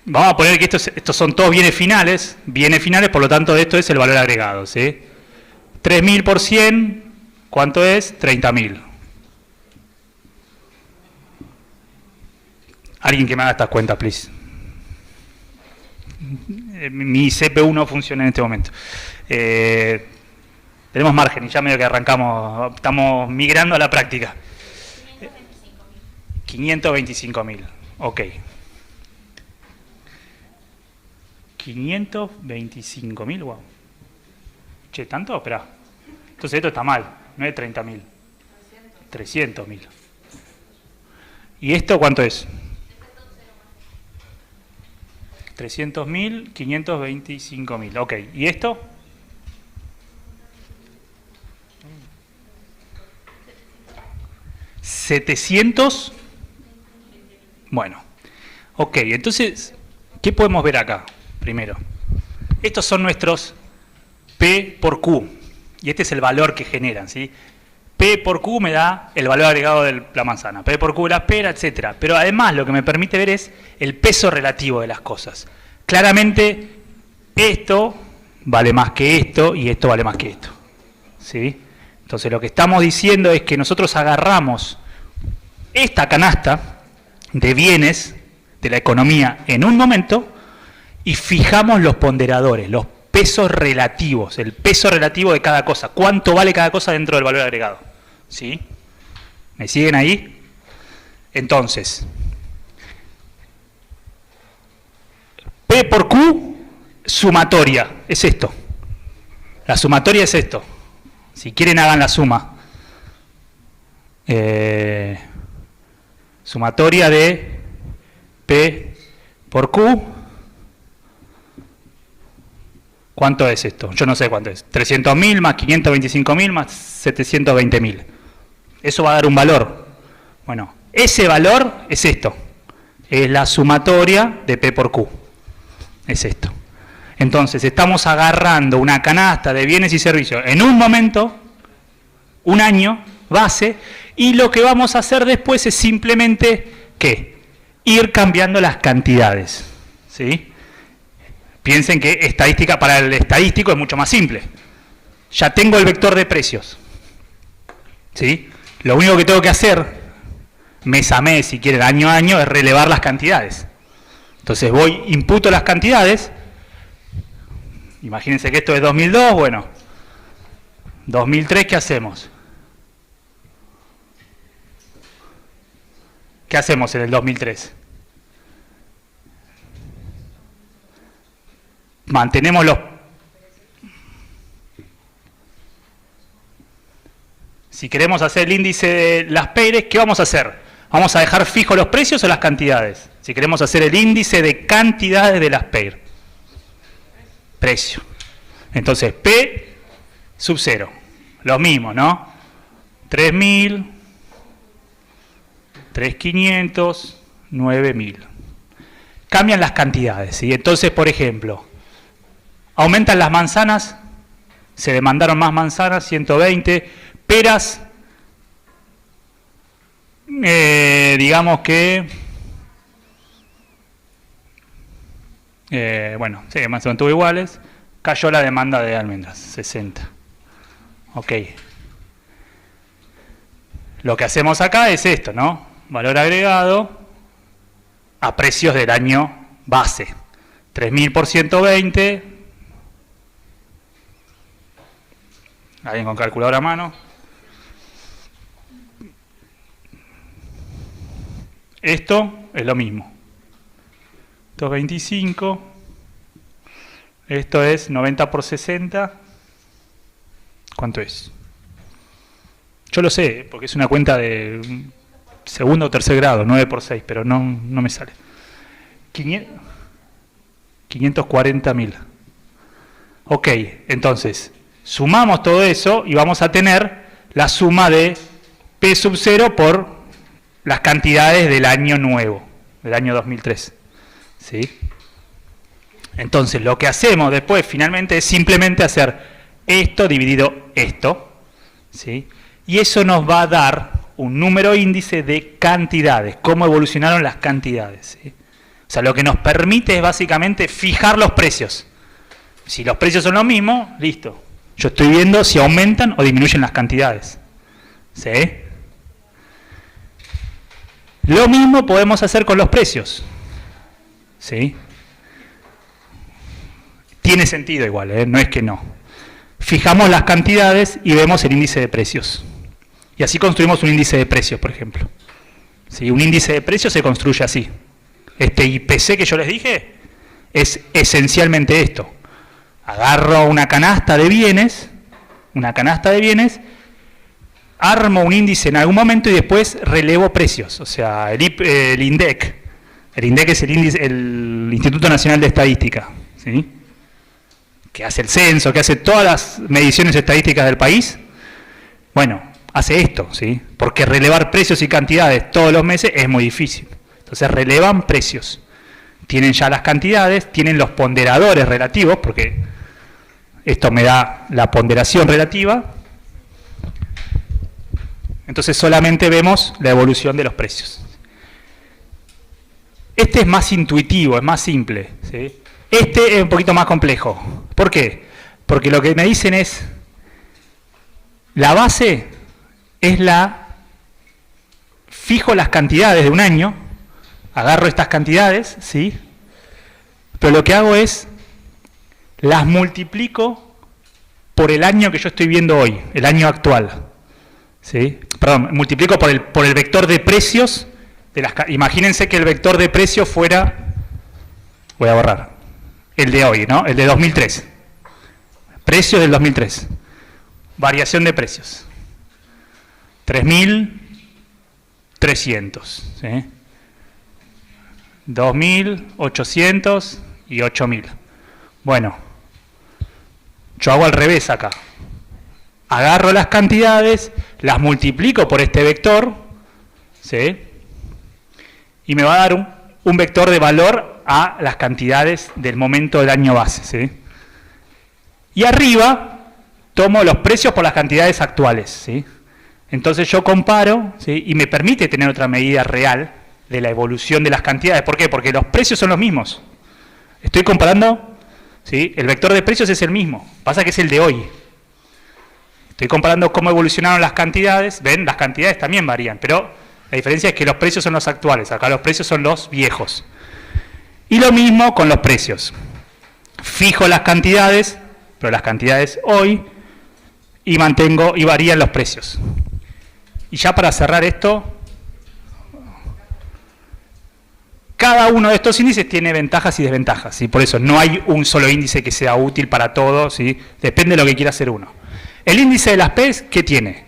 Vamos a poner que estos son todos bienes finales, por lo tanto esto es el valor agregado, ¿sí? 3.000 por 100, ¿cuánto es? 30.000. Alguien que me haga estas cuentas, please. Mi CPU no funciona en este momento. Tenemos margen y ya medio que arrancamos, estamos migrando a la práctica. 525.000, ok. 525.000, wow. Che, ¿tanto? Espera. Entonces esto está mal, no es 30.000. 300.000. ¿Y esto cuánto es? 300.000, 525.000. Ok, ¿y esto? 700. Bueno, ok, entonces, ¿qué podemos ver acá? Primero, estos son nuestros P por Q, y este es el valor que generan, ¿sí? P por Q me da el valor agregado de la manzana, P por Q de la pera, etcétera. Pero además lo que me permite ver es el peso relativo de las cosas. Claramente, esto vale más que esto y esto vale más que esto, ¿sí? Entonces lo que estamos diciendo es que nosotros agarramos esta canasta de bienes de la economía en un momento y fijamos los ponderadores, los pesos relativos, el peso relativo de cada cosa, cuánto vale cada cosa dentro del valor agregado, ¿sí? ¿Me siguen ahí? Entonces, P por Q, sumatoria, es esto. La sumatoria es esto. Si quieren hagan la suma. Sumatoria de P por Q. ¿Cuánto es esto? Yo no sé cuánto es. 300.000 más 525.000 más 720.000. Eso va a dar un valor. Bueno, ese valor es esto. Es la sumatoria de P por Q. Es esto. Entonces, estamos agarrando una canasta de bienes y servicios en un momento, un año, base, y lo que vamos a hacer después es simplemente, ¿qué? Ir cambiando las cantidades. ¿Sí? Piensen que estadística, para el estadístico es mucho más simple. Ya tengo el vector de precios. ¿Sí? Lo único que tengo que hacer, mes a mes, si quieren, año a año, es relevar las cantidades. Entonces voy, imputo las cantidades. Imagínense que esto es 2002, bueno. 2003, ¿qué hacemos? ¿Qué hacemos en el 2003? Mantenemos los... Si queremos hacer el índice de las PEIRES, ¿qué vamos a hacer? ¿Vamos a dejar fijos los precios o las cantidades? Si queremos hacer el índice de cantidades de las PEIRES. Precio. Entonces, P sub 0. Lo mismo, ¿no? 3.000, 3.500, 9.000. Cambian las cantidades, ¿sí? Entonces, por ejemplo, aumentan las manzanas, se demandaron más manzanas, 120, peras, digamos que, bueno, sí, más o menos iguales, cayó la demanda de almendras, 60. Ok. Lo que hacemos acá es esto, ¿no? Valor agregado a precios del año base. 3.000 por 120. ¿Alguien con calculadora a mano? Esto es lo mismo. Esto es 25. Esto es 90 por 60. ¿Cuánto es? Yo lo sé, porque es una cuenta de segundo o tercer grado, 9 por 6, pero no me sale. 540.000. Ok, entonces, sumamos todo eso y vamos a tener la suma de P sub 0 por las cantidades del año nuevo, del año 2003. ¿Sí? Entonces, lo que hacemos después, finalmente, es simplemente hacer esto dividido esto, ¿sí? Y eso nos va a dar un número índice de cantidades, cómo evolucionaron las cantidades, ¿sí? O sea, lo que nos permite es básicamente fijar los precios. Si los precios son los mismos, listo. Yo estoy viendo si aumentan o disminuyen las cantidades. ¿Sí? Lo mismo podemos hacer con los precios. ¿Sí? Tiene sentido igual, ¿eh? No es que no. Fijamos las cantidades y vemos el índice de precios. Y así construimos un índice de precios, por ejemplo. ¿Sí? Un índice de precios se construye así. Este IPC que yo les dije es esencialmente esto. Agarro una canasta de bienes, armo un índice en algún momento y después relevo precios. O sea, el INDEC. El INDEC es el Instituto Nacional de Estadística, ¿sí? Que hace el censo, que hace todas las mediciones estadísticas del país. Bueno, hace esto, ¿sí? Porque relevar precios y cantidades todos los meses es muy difícil. Entonces relevan precios. Tienen ya las cantidades, tienen los ponderadores relativos, porque esto me da la ponderación relativa. Entonces solamente vemos la evolución de los precios. Este es más intuitivo, es más simple, ¿sí? Este es un poquito más complejo. ¿Por qué? Porque lo que me dicen es, la base es fijo las cantidades de un año, agarro estas cantidades, ¿sí? Pero lo que hago es, las multiplico por el año que yo estoy viendo hoy, el año actual, ¿sí? Perdón, multiplico por el vector de precios, imagínense que el vector de precios fuera, voy a borrar, el de hoy, ¿no? El de 2003. Precios del 2003. Variación de precios. 3.300. ¿Sí? 2.800 y 8.000. Bueno, yo hago al revés acá. Agarro las cantidades, las multiplico por este vector, ¿sí? Y me va a dar un vector de valor a las cantidades del momento del año base, ¿sí? Y arriba tomo los precios por las cantidades actuales, ¿sí? Entonces yo comparo, ¿sí? Y me permite tener otra medida real de la evolución de las cantidades. ¿Por qué? Porque los precios son los mismos. Estoy comparando, ¿sí? El vector de precios es el mismo, pasa que es el de hoy. Estoy comparando cómo evolucionaron las cantidades. ¿Ven? Las cantidades también varían, pero la diferencia es que los precios son los actuales, acá los precios son los viejos. Y lo mismo con los precios. Fijo las cantidades, pero las cantidades hoy, y mantengo, y varían los precios. Y ya para cerrar esto, cada uno de estos índices tiene ventajas y desventajas, ¿sí? Por eso no hay un solo índice que sea útil para todos, ¿sí? Depende de lo que quiera hacer uno. El índice de las P's, ¿qué tiene?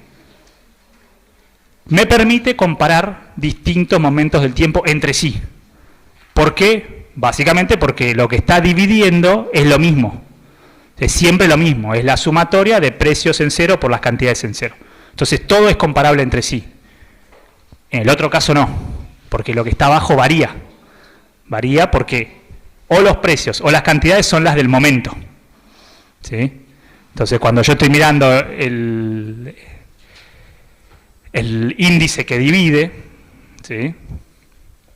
Me permite comparar distintos momentos del tiempo entre sí. ¿Por qué? Básicamente porque lo que está dividiendo es lo mismo. Es siempre lo mismo, es la sumatoria de precios en cero por las cantidades en cero. Entonces todo es comparable entre sí. En el otro caso no, porque lo que está abajo varía. Varía porque o los precios o las cantidades son las del momento, ¿sí? Entonces cuando yo estoy mirando el índice que divide, ¿sí?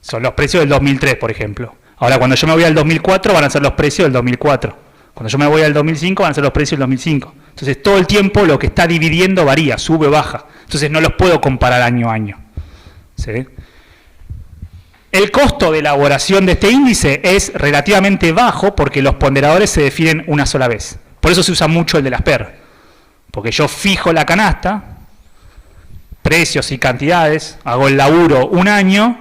Son los precios del 2003, por ejemplo. Ahora cuando yo me voy al 2004 van a ser los precios del 2004. Cuando yo me voy al 2005 van a ser los precios del 2005. Entonces todo el tiempo lo que está dividiendo varía, sube o baja. Entonces no los puedo comparar año a año, ¿sí? El costo de elaboración de este índice es relativamente bajo porque los ponderadores se definen una sola vez. Por eso se usa mucho el de las PER. Porque yo fijo la canasta, precios y cantidades, hago el laburo un año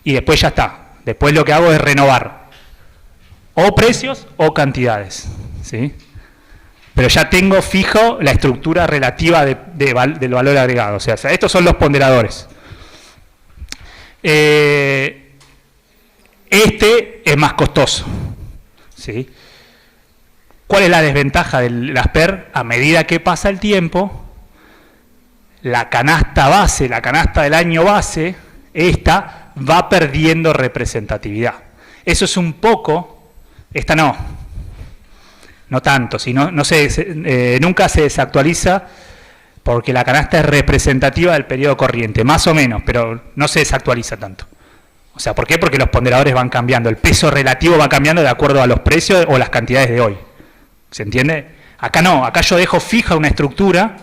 y después ya está. Después lo que hago es renovar. O precios o cantidades, ¿sí? Pero ya tengo fijo la estructura relativa del valor agregado. O sea, estos son los ponderadores. Este es más costoso, ¿sí? ¿Cuál es la desventaja de las PER? A medida que pasa el tiempo, la canasta base, la canasta del año base, esta va perdiendo representatividad. Eso es un poco, esta no tanto, nunca se desactualiza porque la canasta es representativa del periodo corriente, más o menos, pero no se desactualiza tanto. O sea, ¿por qué? Porque los ponderadores van cambiando, el peso relativo va cambiando de acuerdo a los precios o las cantidades de hoy. ¿Se entiende? Acá no, acá yo dejo fija una estructura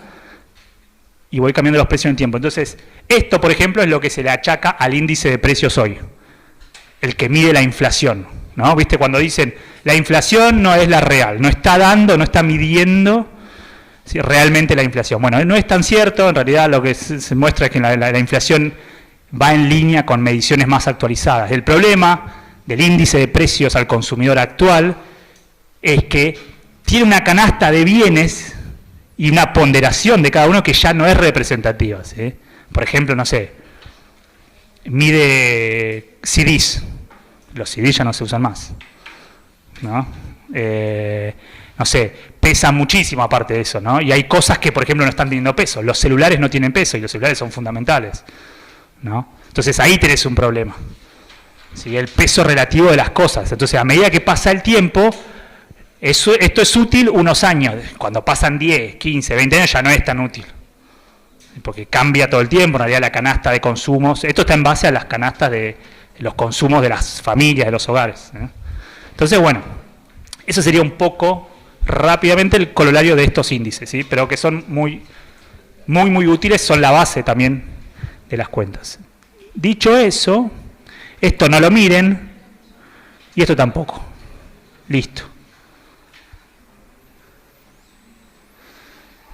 y voy cambiando los precios en tiempo. Entonces, esto, por ejemplo, es lo que se le achaca al índice de precios hoy, el que mide la inflación, ¿no? ¿Viste? Cuando dicen, la inflación no es la real, no está dando, no está midiendo, ¿sí?, realmente la inflación. Bueno, no es tan cierto, en realidad lo que se muestra es que la inflación va en línea con mediciones más actualizadas. El problema del índice de precios al consumidor actual es que tiene una canasta de bienes y una ponderación de cada uno que ya no es representativa, ¿sí? Por ejemplo, no sé, mide CDs. Los CDs ya no se usan más, ¿no? No sé, pesa muchísimo aparte de eso, ¿no? Y hay cosas que, por ejemplo, no están teniendo peso. Los celulares no tienen peso y los celulares son fundamentales, ¿no? Entonces ahí tenés un problema, ¿sí? El peso relativo de las cosas. Entonces, a medida que pasa el tiempo, esto es útil unos años. Cuando pasan 10, 15, 20 años ya no es tan útil, porque cambia todo el tiempo. En realidad la canasta de consumos, esto está en base a las canastas de los consumos de las familias, de los hogares, ¿eh? Entonces, bueno, eso sería un poco rápidamente el corolario de estos índices, ¿sí? Pero que son muy útiles, son la base también de las cuentas. Dicho eso, esto no lo miren y esto tampoco. Listo.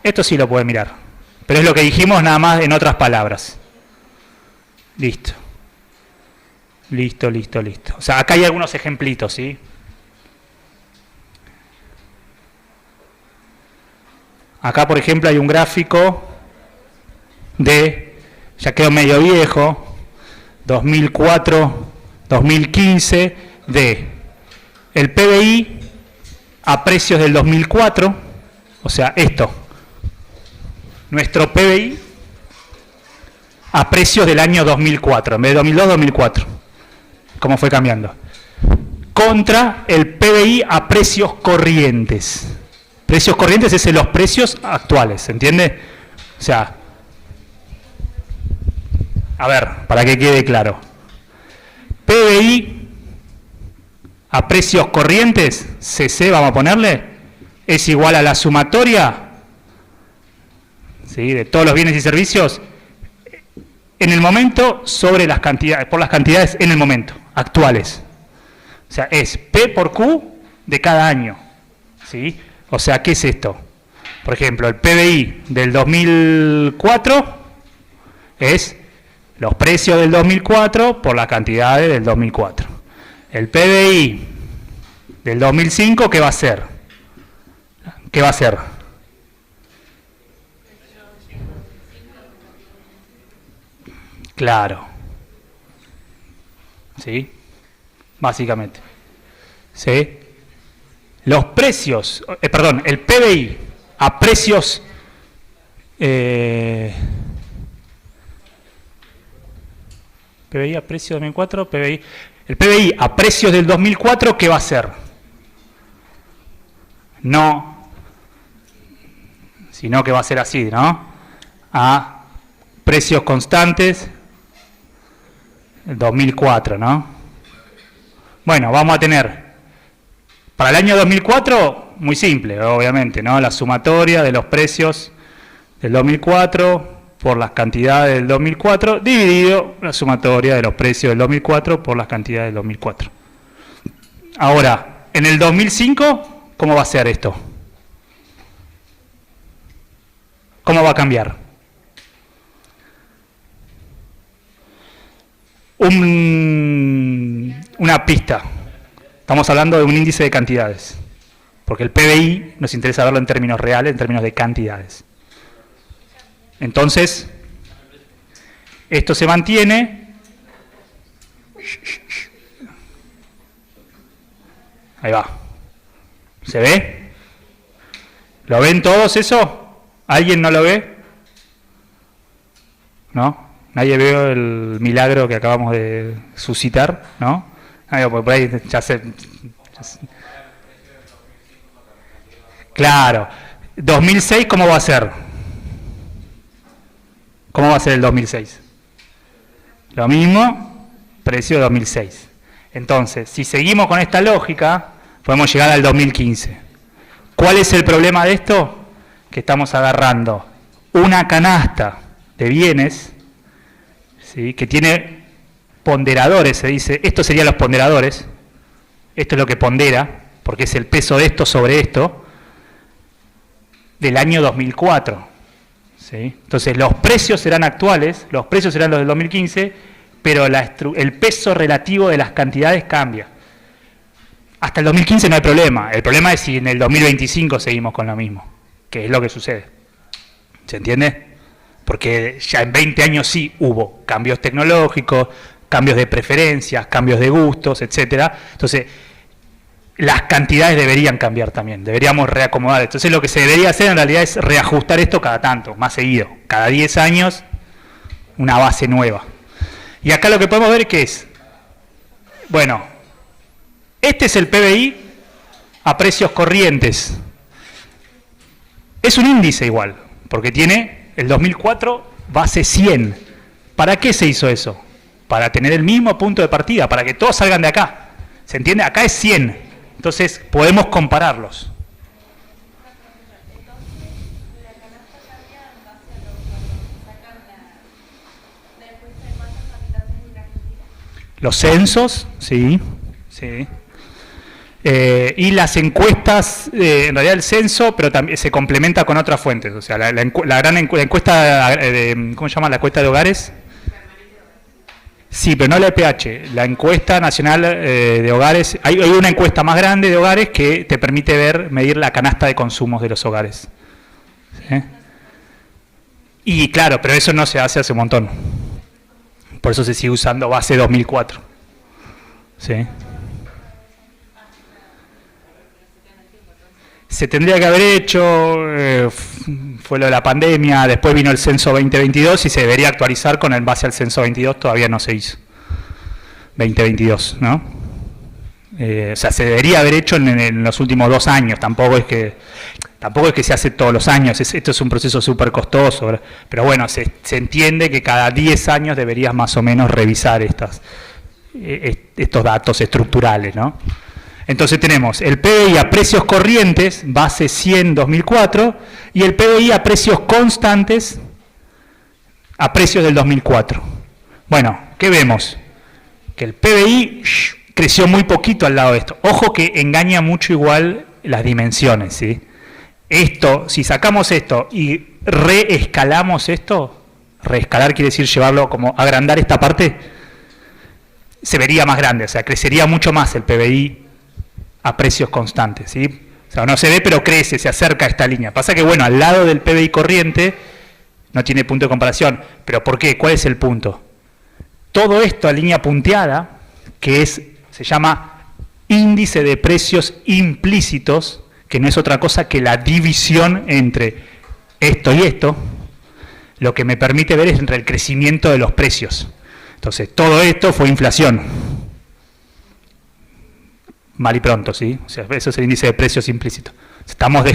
Esto sí lo pueden mirar, pero es lo que dijimos nada más en otras palabras. Listo. Listo. O sea, acá hay algunos ejemplitos, ¿sí? Acá, por ejemplo, hay un gráfico de, ya quedó medio viejo, 2004, 2015, de el PBI a precios del 2004, o sea, esto, nuestro PBI a precios del año 2004, en vez de 2002, 2004, cómo fue cambiando, contra el PBI a precios corrientes. Precios corrientes es los precios actuales, ¿se entiende? O sea, a ver, para que quede claro, PBI a precios corrientes, CC vamos a ponerle, es igual a la sumatoria, ¿sí?, de todos los bienes y servicios en el momento sobre las cantidades, por las cantidades en el momento, actuales. O sea, es P por Q de cada año, ¿sí? O sea, ¿qué es esto? Por ejemplo, el PBI del 2004 es los precios del 2004 por las cantidades del 2004. El PBI del 2005, ¿qué va a ser? ¿Qué va a ser? Claro. ¿Sí? Básicamente. ¿Sí? Los precios, perdón, el PBI a precios PBI a precios 2004, PBI, el PBI a precios del 2004, ¿qué va a ser? No, sino que va a ser así, ¿no? A precios constantes 2004, ¿no? Bueno, vamos a tener para el año 2004, muy simple, obviamente, ¿no? La sumatoria de los precios del 2004 por las cantidades del 2004, dividido la sumatoria de los precios del 2004 por las cantidades del 2004. Ahora, en el 2005, ¿cómo va a ser esto? ¿Cómo va a cambiar? Una pista. Estamos hablando de un índice de cantidades, porque el PBI nos interesa verlo en términos reales, en términos de cantidades. Entonces, esto se mantiene. Ahí va. ¿Se ve? ¿Lo ven todos eso? ¿Alguien no lo ve? ¿No? ¿Nadie ve el milagro que acabamos de suscitar? ¿No? Por ahí ya se... Claro. 2006, ¿cómo va a ser? ¿Cómo va a ser el 2006? Lo mismo, precio de 2006. Entonces, si seguimos con esta lógica, podemos llegar al 2015. ¿Cuál es el problema de esto? Que estamos agarrando una canasta de bienes, ¿sí?, que tiene ponderadores, se dice, estos serían los ponderadores, esto es lo que pondera, porque es el peso de esto sobre esto, del año 2004. ¿Sí? Entonces los precios serán actuales, los precios serán los del 2015, pero el peso relativo de las cantidades cambia. Hasta el 2015 no hay problema, el problema es si en el 2025 seguimos con lo mismo, que es lo que sucede. ¿Se entiende? Porque ya en 20 años sí hubo cambios tecnológicos, cambios de preferencias, cambios de gustos, etcétera. Entonces, las cantidades deberían cambiar también, deberíamos reacomodar. Entonces, lo que se debería hacer en realidad es reajustar esto cada tanto, más seguido. Cada 10 años, una base nueva. Y acá lo que podemos ver que es, bueno, este es el PBI a precios corrientes. Es un índice igual, porque tiene el 2004 base 100. ¿Para qué se hizo eso? Para tener el mismo punto de partida, para que todos salgan de acá. ¿Se entiende? Acá es 100. Entonces, podemos compararlos. Los censos, sí, sí. Y las encuestas, en realidad el censo, pero también se complementa con otras fuentes. O sea, la gran encuesta, ¿cómo se llama? La encuesta de hogares. Sí, pero no la EPH, la encuesta nacional de hogares. Hay una encuesta más grande de hogares que te permite medir la canasta de consumos de los hogares. ¿sí? Y claro, pero eso no se hace un montón. Por eso se sigue usando base 2004. ¿Sí? Se tendría que haber hecho, fue lo de la pandemia, después vino el censo 2022 y se debería actualizar con el base al censo 22, todavía no se hizo. 2022, ¿no? O sea, se debería haber hecho en los últimos 2 años, tampoco es que se hace todos los años, esto es un proceso súper costoso, pero bueno, se entiende que cada 10 años deberías más o menos revisar estos datos estructurales, ¿no? Entonces tenemos el PBI a precios corrientes, base 100 2004, y el PBI a precios constantes, a precios del 2004. Bueno, ¿qué vemos? Que el PBI creció muy poquito al lado de esto. Ojo que engaña mucho igual las dimensiones, ¿sí? Esto, si sacamos esto y reescalamos esto, reescalar quiere decir llevarlo como agrandar esta parte, se vería más grande, o sea, crecería mucho más el PBI a precios constantes, ¿sí? O sea, no se ve, pero crece, se acerca a esta línea. Pasa que, bueno, al lado del PBI corriente no tiene punto de comparación. ¿Pero por qué? ¿Cuál es el punto? Todo esto a línea punteada, que se llama índice de precios implícitos, que no es otra cosa que la división entre esto y esto, lo que me permite ver es entre el crecimiento de los precios. Entonces, todo esto fue inflación. Mal y pronto, ¿sí? O sea, eso es el índice de precios implícito. Estamos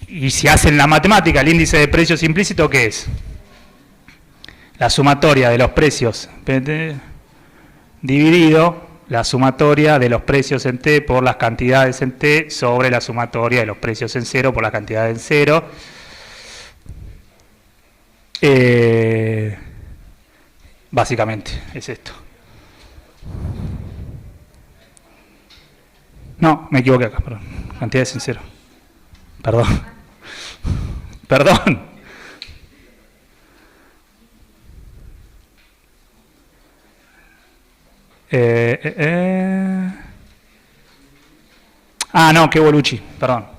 y si hacen la matemática, el índice de precios implícito, ¿qué es? La sumatoria de los precios dividido la sumatoria de los precios en T por las cantidades en T sobre la sumatoria de los precios en cero por las cantidades en cero. Básicamente es esto. No, me equivoqué acá, perdón. Cantidades en cero. Perdón. Perdón. Ah, no, qué boluchi, perdón.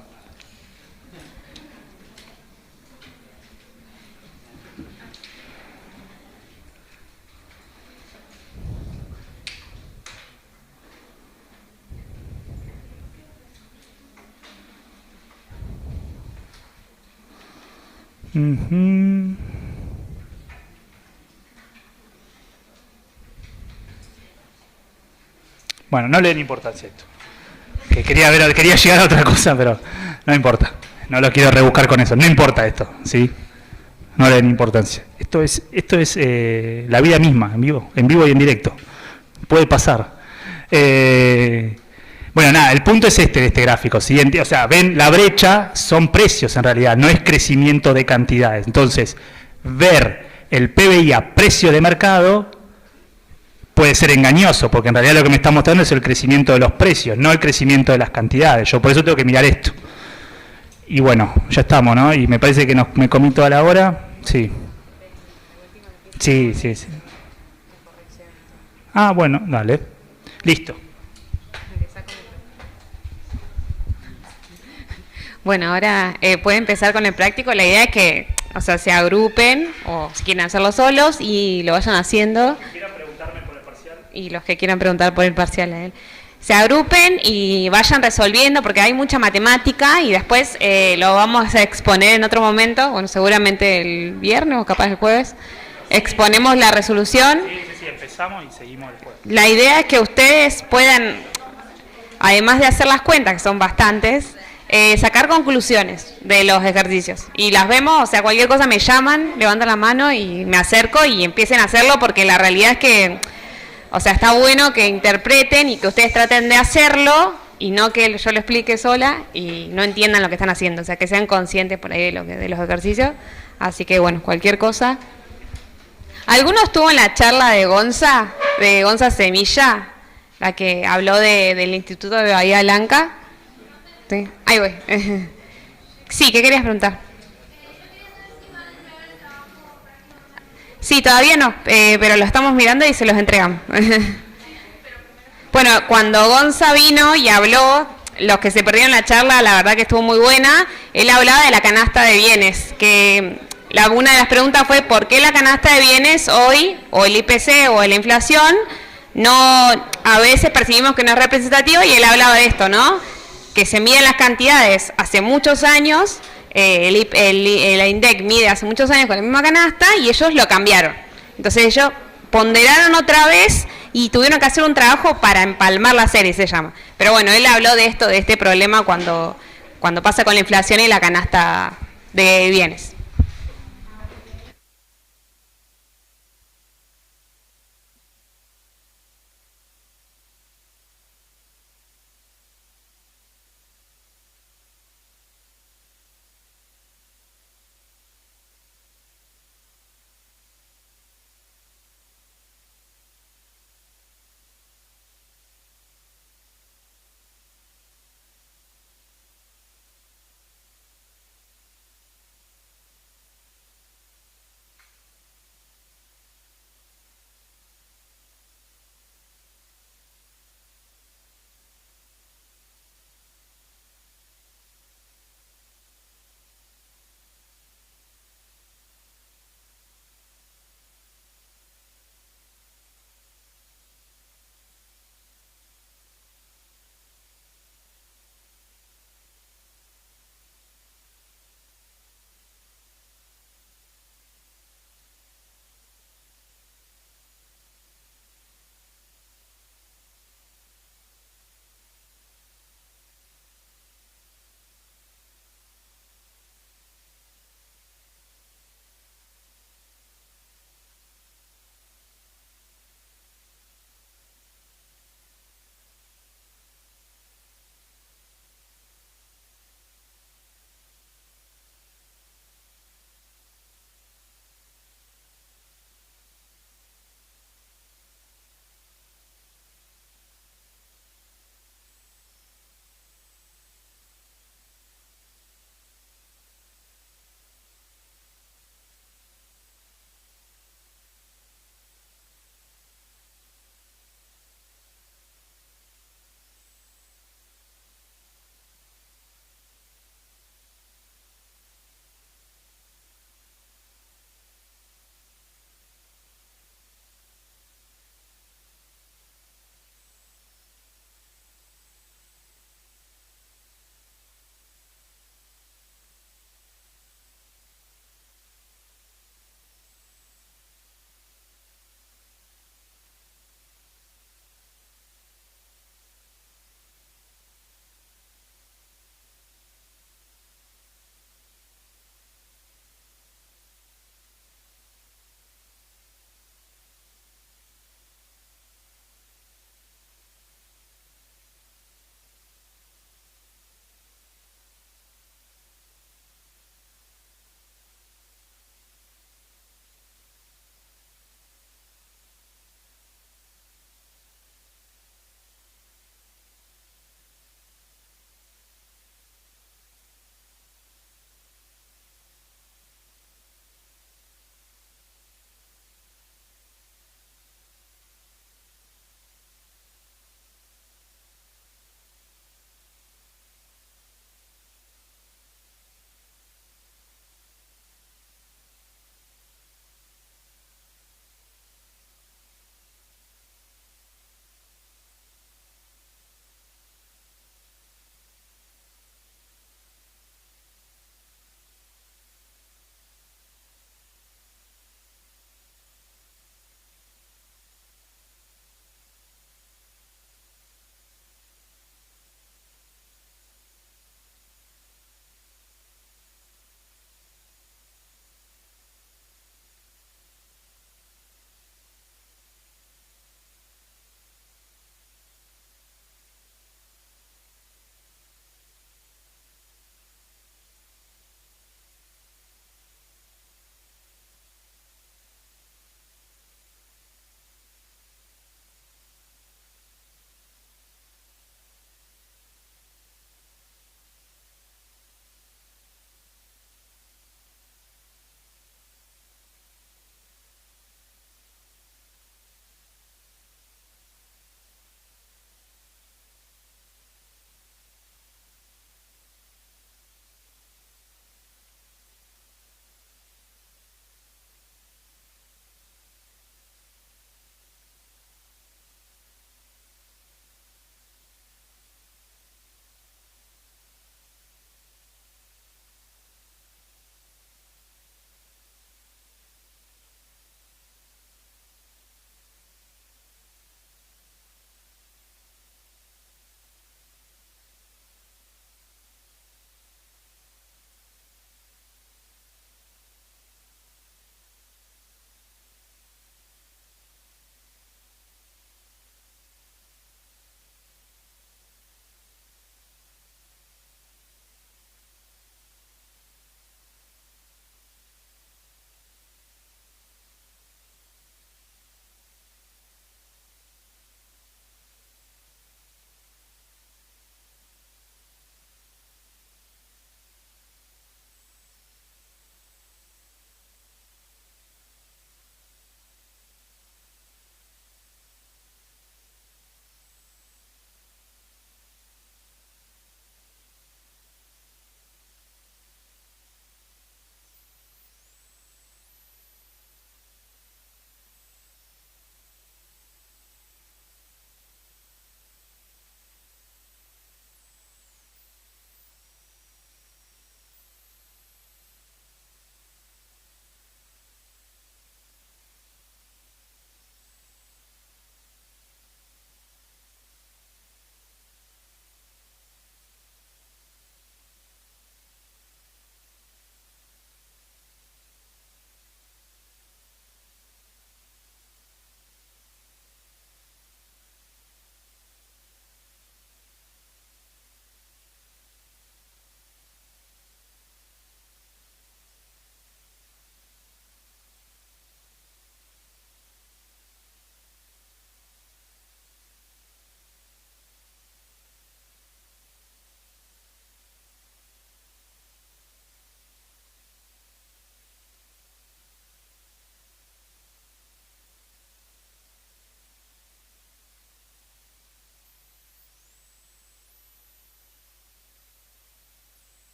Bueno, no le den importancia a esto. Que quería llegar a otra cosa, pero no importa. No lo quiero rebuscar con eso. No importa esto, ¿sí? No le den importancia. Esto es la vida misma, en vivo y en directo. Puede pasar. Bueno, nada, el punto es de este gráfico. ¿Sí? O sea, ven, la brecha son precios en realidad, no es crecimiento de cantidades. Entonces, ver el PBI a precio de mercado puede ser engañoso, porque en realidad lo que me está mostrando es el crecimiento de los precios, no el crecimiento de las cantidades. Yo por eso tengo que mirar esto. Y bueno, ya estamos, ¿no? Y me parece que me comí toda la hora. Sí. Sí. Ah, bueno, dale. Listo. Bueno, ahora puede empezar con el práctico. La idea es que, o sea, se agrupen o si quieren hacerlo solos y lo vayan haciendo. Y los que quieran preguntar por el parcial a él. Se agrupen y vayan resolviendo porque hay mucha matemática y después lo vamos a exponer en otro momento, bueno, seguramente el viernes o capaz el jueves. Exponemos la resolución. Sí, empezamos y seguimos después. La idea es que ustedes puedan, además de hacer las cuentas, que son bastantes, sacar conclusiones de los ejercicios. Y las vemos, o sea, cualquier cosa me llaman, levantan la mano y me acerco y empiecen a hacerlo porque la realidad es que... O sea, está bueno que interpreten y que ustedes traten de hacerlo y no que yo lo explique sola y no entiendan lo que están haciendo. O sea, que sean conscientes por ahí de los ejercicios. Así que, bueno, cualquier cosa. ¿Alguno estuvo en la charla de Gonza Semilla? La que habló del Instituto de Bahía Blanca. ¿Sí? Ahí voy. Sí, ¿qué querías preguntar? Sí, todavía no, pero lo estamos mirando y se los entregamos. Bueno, cuando Gonza vino y habló, los que se perdieron la charla, la verdad que estuvo muy buena. Él hablaba de la canasta de bienes, que una de las preguntas fue ¿por qué la canasta de bienes hoy, o el IPC o la inflación, no a veces percibimos que no es representativa? Y él hablaba de esto, ¿no? Que se miden las cantidades hace muchos años, el INDEC mide hace muchos años con la misma canasta y ellos lo cambiaron. Entonces ellos ponderaron otra vez y tuvieron que hacer un trabajo para empalmar la serie, se llama. Pero bueno, él habló de esto, de este problema cuando pasa con la inflación y la canasta de bienes.